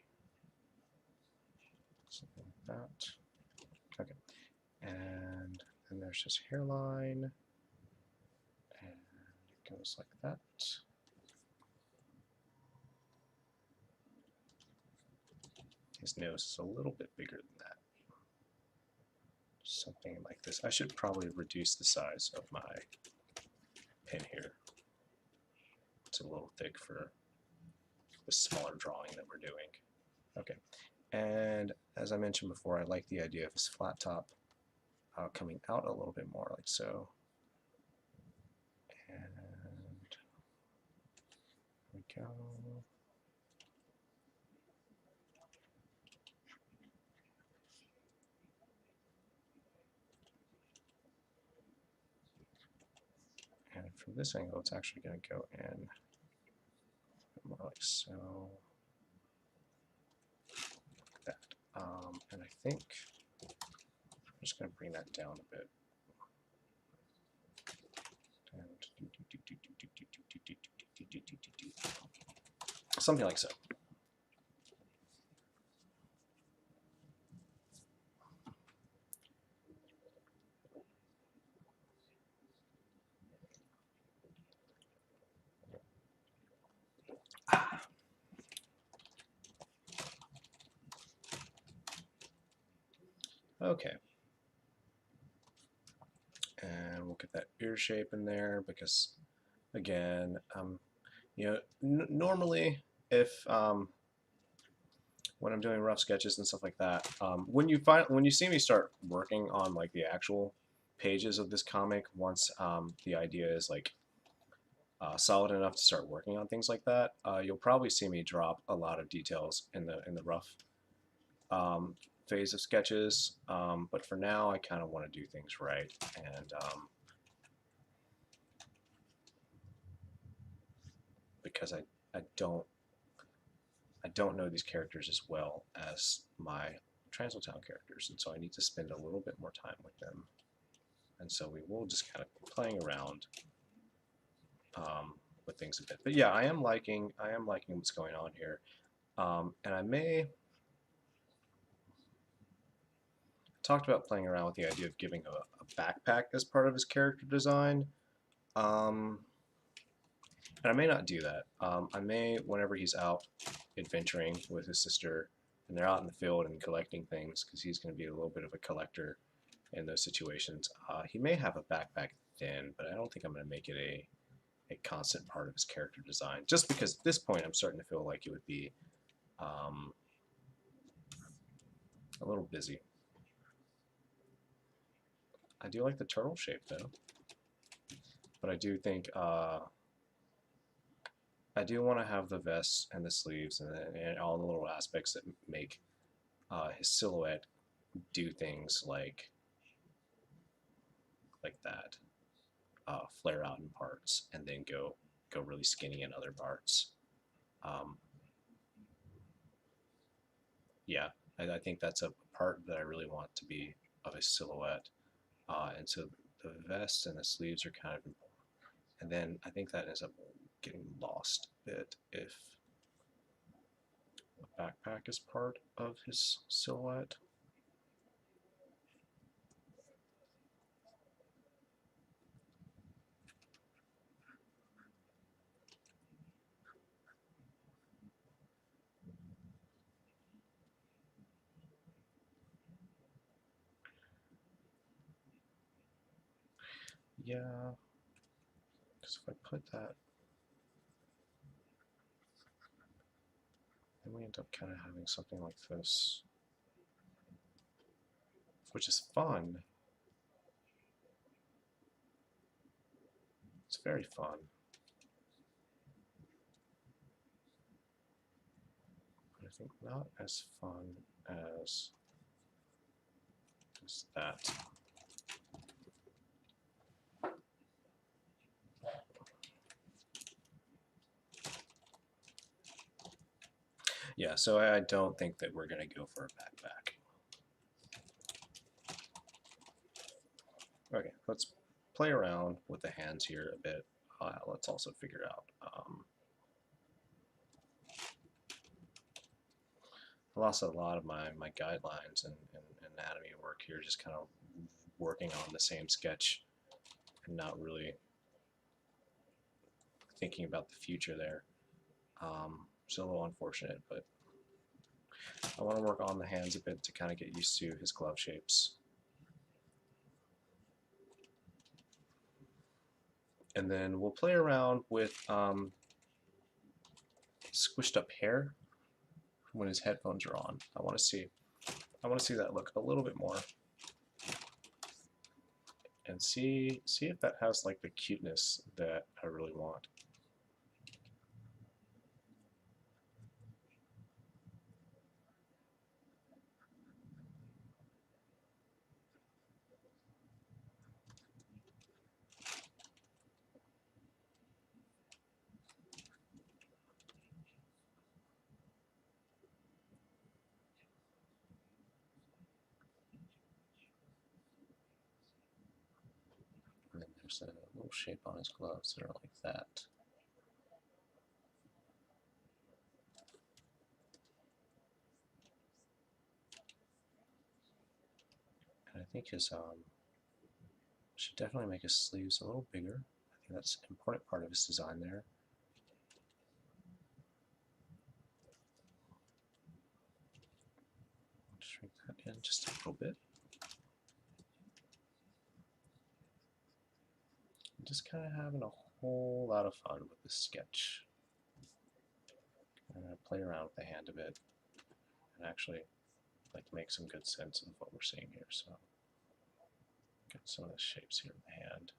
something like that. Okay, and then there's his hairline, and it goes like that. His nose is a little bit bigger than that. Something like this. I should probably reduce the size of my pen here. It's a little thick for the smaller drawing that we're doing. Okay, and as I mentioned before, I like the idea of this flat top coming out a little bit more like so. And there we go. And from this angle, it's actually going to go in more like so. Like that. And I think I'm just going to bring that down a bit. And something like so. Okay. And we'll get that ear shape in there because, again, you know, normally if when I'm doing rough sketches and stuff like that, when you see me start working on like the actual pages of this comic, once the idea is like solid enough to start working on things like that, you'll probably see me drop a lot of details in the rough phase of sketches. But for now, I kind of want to do things right, and because I don't know these characters as well as my Transaltown characters, and so I need to spend a little bit more time with them. And so we will just kind of playing around with things a bit. But yeah, I am liking what's going on here, and I may talked about playing around with the idea of giving a backpack as part of his character design. And I may not do that. I may, whenever he's out adventuring with his sister, and they're out in the field and collecting things, because he's going to be a little bit of a collector in those situations, he may have a backpack then, but I don't think I'm going to make it a constant part of his character design, just because at this point I'm starting to feel like it would be a little busy. I do like the turtle shape though, but I do think I do want to have the vest and the sleeves and all the little aspects that make his silhouette do things like that, flare out in parts and then go really skinny in other parts. Yeah, I think that's a part that I really want to be of his silhouette, and so the vest and the sleeves are kind of important. And then I think that ends up getting lost a bit if a backpack is part of his silhouette. Yeah, because if I put that, then we end up kind of having something like this, which is fun. It's very fun. But I think not as fun as that. Yeah, so I don't think that we're going to go for a backpack. Okay, let's play around with the hands here a bit. Let's also figure out. I lost a lot of my guidelines and anatomy work here, just kind of working on the same sketch and not really thinking about the future there. It's a little unfortunate, but I want to work on the hands a bit to kind of get used to his glove shapes. And then we'll play around with squished up hair when his headphones are on. I want to see that look a little bit more, and see if that has like the cuteness that I really want. And then there's a little shape on his gloves that are like that. And I think his should definitely make his sleeves a little bigger. I think that's an important part of his design there. Shrink that in just a little bit. I'm just kind of having a whole lot of fun with this sketch. I'm going to play around with the hand a bit and actually like make some good sense of what we're seeing here. So get some of the shapes here in the hand.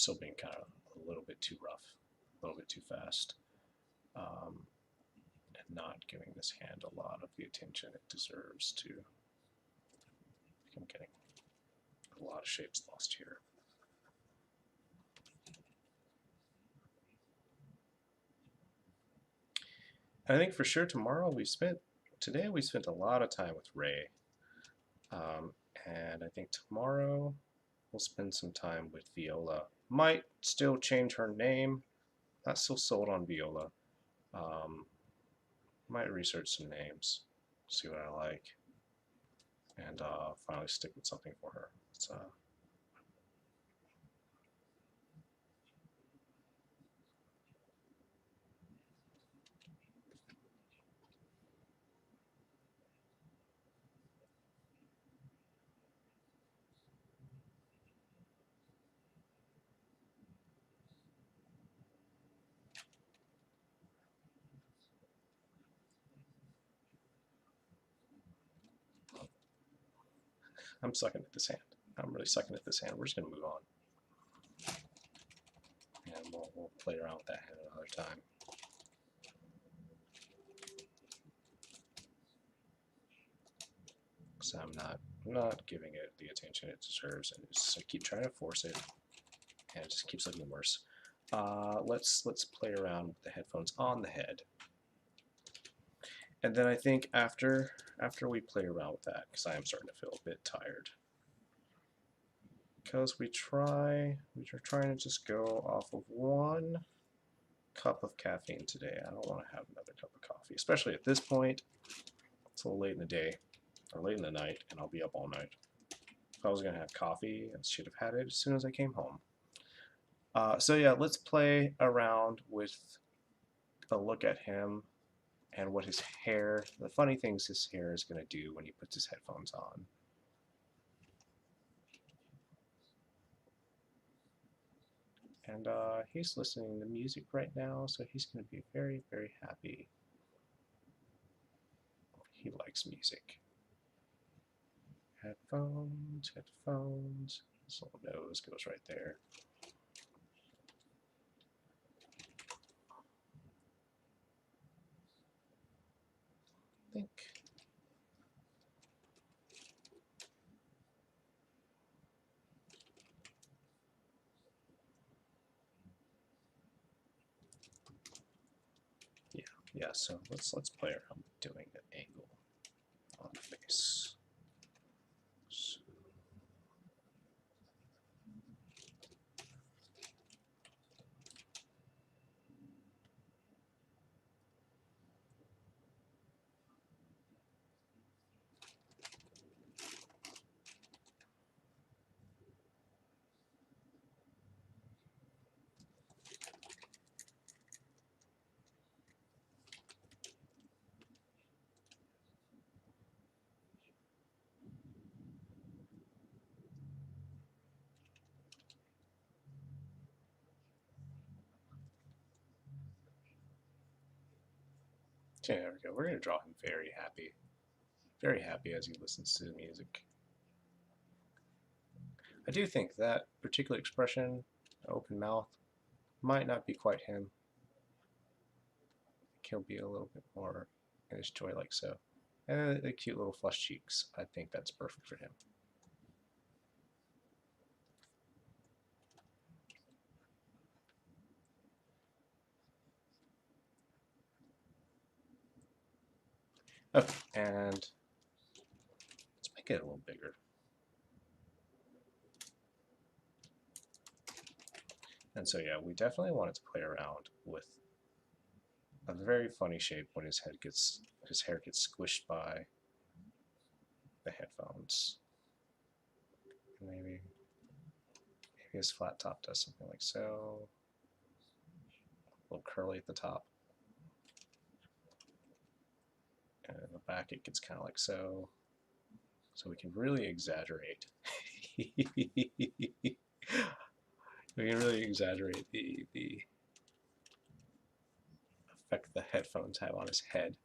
still being kind of a little bit too rough, a little bit too fast, and not giving this hand a lot of the attention it deserves to. I'm getting a lot of shapes lost here. I think for sure today we spent a lot of time with Ray, and I think tomorrow we'll spend some time with Viola. Might still change her name. Not still sold on Viola. Might research some names, see what I like, and finally stick with something for her. I'm sucking at this hand. I'm really sucking at this hand. We're just going to move on. And we'll play around with that hand another time. Because I'm not giving it the attention it deserves, and I keep trying to force it, and it just keeps looking worse. Let's play around with the headphones on the head. And then I think after we play around with that, because I am starting to feel a bit tired, because we are trying to just go off of 1 cup of caffeine today. I don't want to have another cup of coffee, especially at this point. It's a little late in the day, or late in the night, and I'll be up all night. If I was going to have coffee, I should have had it as soon as I came home. So yeah, let's play around with a look at him and what his hair, the funny things his hair is going to do when he puts his headphones on. And he's listening to music right now, so he's going to be very, very happy. He likes music. Headphones, headphones. His little nose goes right there. I think. Yeah, so let's play around doing an angle on the face. So, okay, there we go. We're going to draw him very happy as he listens to the music. I do think that particular expression, open mouth, might not be quite him. I think he'll be a little bit more in his joy like so. And the cute little flush cheeks, I think that's perfect for him. Okay, and let's make it a little bigger. And so yeah, we definitely wanted to play around with a very funny shape when his hair gets squished by the headphones. Maybe his flat top does something like so. A little curly at the top. And in the back it gets kind of like so. So we can really exaggerate. We can really exaggerate the effect the headphones have on his head.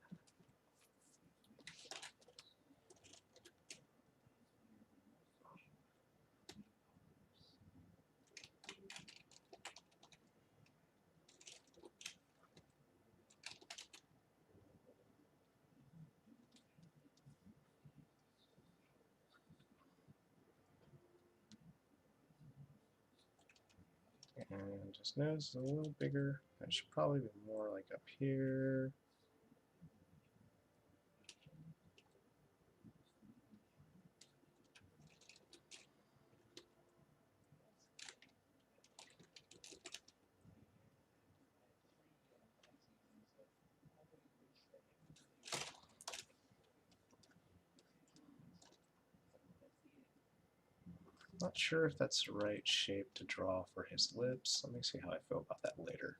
And his nose is a little bigger. It should probably be more like up here. Not sure if that's the right shape to draw for his lips. Let me see how I feel about that later.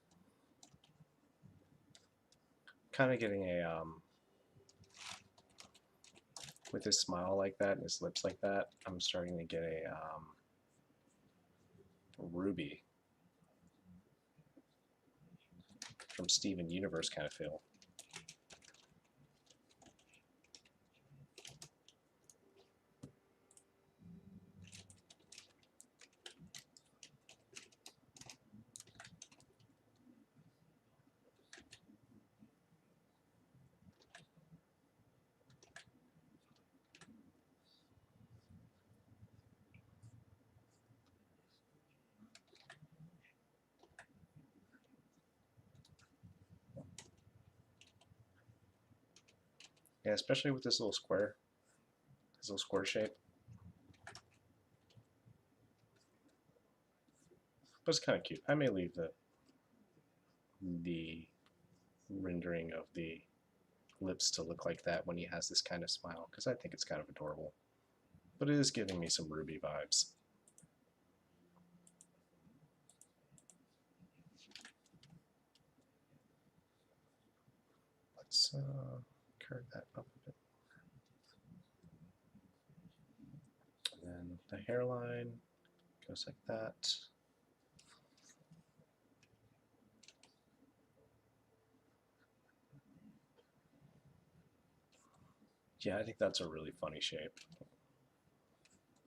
Kind of getting a, with his smile like that and his lips like that, I'm starting to get a Ruby from Steven Universe kind of feel. Yeah, especially with this little square, this little square shape. But it's kind of cute. I may leave the rendering of the lips to look like that when he has this kind of smile, because I think it's kind of adorable. But it is giving me some Ruby vibes. Let's curve that up a bit. And then the hairline goes like that. Yeah, I think that's a really funny shape.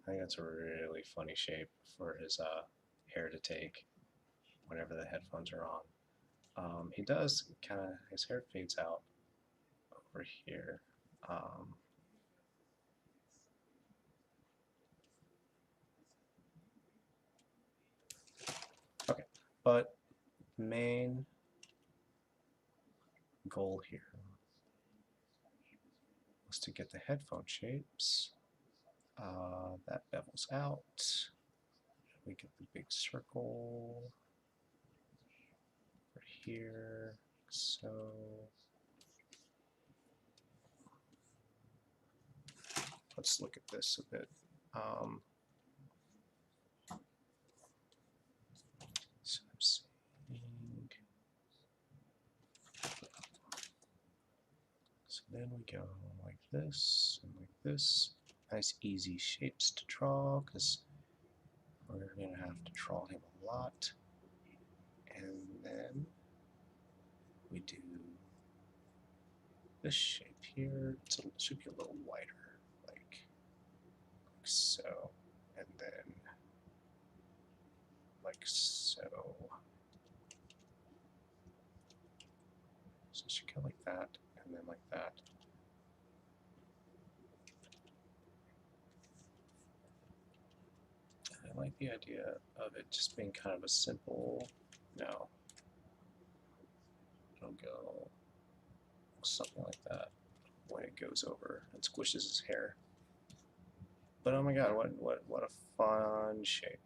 I think that's a really funny shape for his hair to take whenever the headphones are on. He does kind of, his hair fades out over here. Okay, but main goal here was to get the headphone shapes. That bevels out. We get the big circle over here. So let's look at this a bit. So I'm saying, so then we go like this and like this. Nice easy shapes to draw because we're going to have to draw him a lot. And then we do this shape here. So it should be a little wider, like so. And then like so. So it should go like that, and then like that. I like the idea of it just being kind of a simple, no, it'll go something like that when it goes over and squishes his hair. But oh my god, what a fun shape.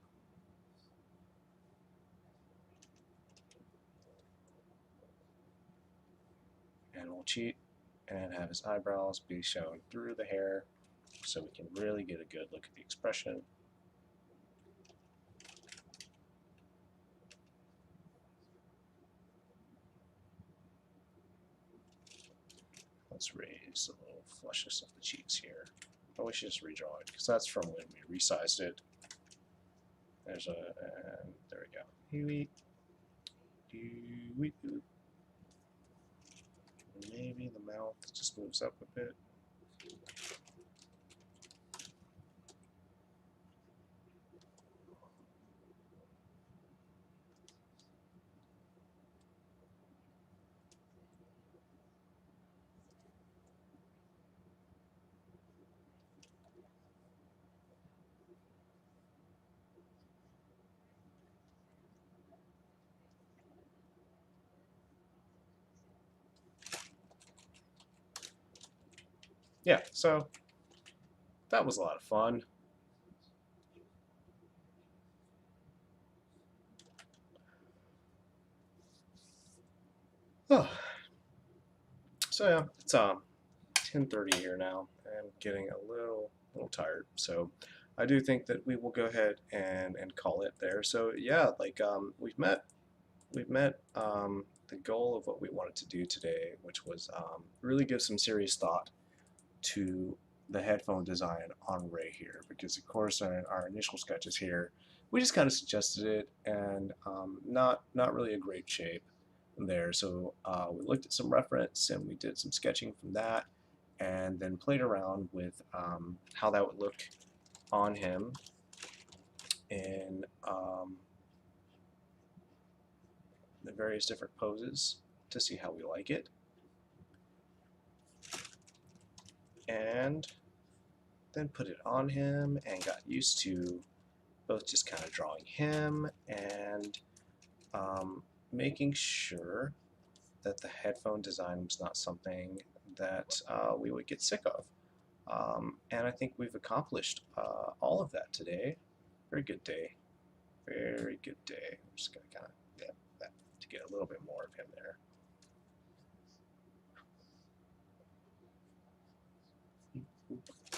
And we'll cheat and have his eyebrows be shown through the hair so we can really get a good look at the expression. Let's raise a little flushness of the cheeks here. Oh, we should just redraw it because that's from when we resized it. There's a, and there we go. Maybe the mouth just moves up a bit. yeah, so that was a lot of fun. Oh, so yeah, it's 10:30 here now. I'm getting a little tired, so I do think that we will go ahead and call it there. So yeah, like we've met the goal of what we wanted to do today, which was really give some serious thought to the headphone design on Ray here, because of course in our initial sketches here, we just kind of suggested it, and not really a great shape there. So we looked at some reference and we did some sketching from that, and then played around with how that would look on him in the various different poses to see how we like it. And then put it on him and got used to both just kind of drawing him and making sure that the headphone design was not something that we would get sick of. And I think we've accomplished all of that today. Very good day. Very good day. I'm just going to kind of that to get a little bit more of him there.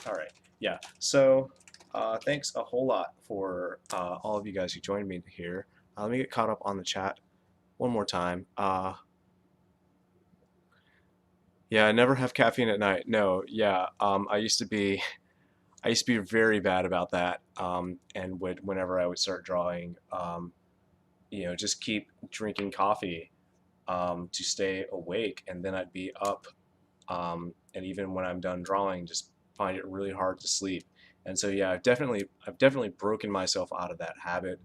All right. Yeah. So thanks a whole lot for all of you guys who joined me here. Let me get caught up on the chat one more time. Yeah, I never have caffeine at night. No, yeah. I used to be very bad about that. And whenever I would start drawing, just keep drinking coffee to stay awake, and then I'd be up. And even when I'm done drawing, just find it really hard to sleep. And so yeah, I've definitely broken myself out of that habit,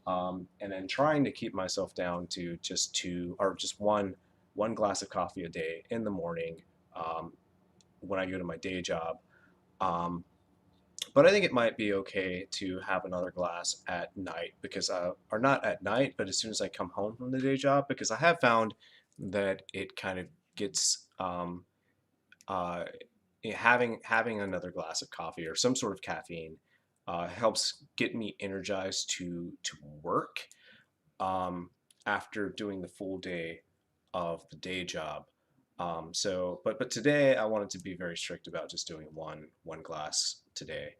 and then trying to keep myself down to just two or just one glass of coffee a day in the morning um, when I go to my day job. Um, but I think it might be okay to have another glass at night because, or not at night, but as soon as I come home from the day job, because I have found that it kind of gets uh, having another glass of coffee or some sort of caffeine helps get me energized to work um, after doing the full day of the day job. But today I wanted to be very strict about just doing one glass today.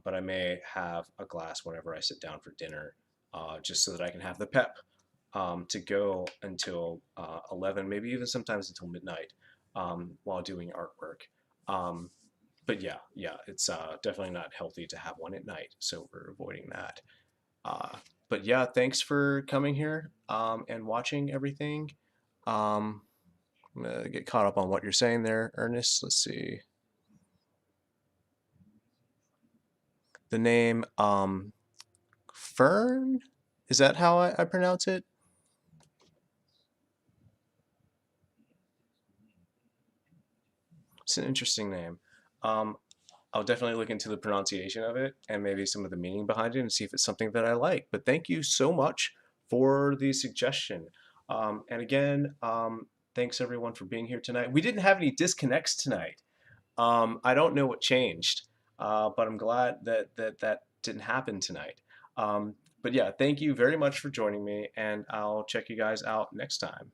But I may have a glass whenever I sit down for dinner, just so that I can have the pep to go until 11, maybe even sometimes until midnight while doing artwork. Um, but yeah, it's definitely not healthy to have one at night, so we're avoiding that. Uh, but yeah, thanks for coming here and watching everything. Um, I'm gonna get caught up on what you're saying there, Ernest. Let's see. The name Fern? Is that how I pronounce it? It's an interesting name. Um, I'll definitely look into the pronunciation of it and maybe some of the meaning behind it and see if it's something that I like. But thank you so much for the suggestion. And again, thanks everyone for being here tonight. We didn't have any disconnects tonight. I don't know what changed, but I'm glad that didn't happen tonight. But yeah, thank you very much for joining me, and I'll check you guys out next time.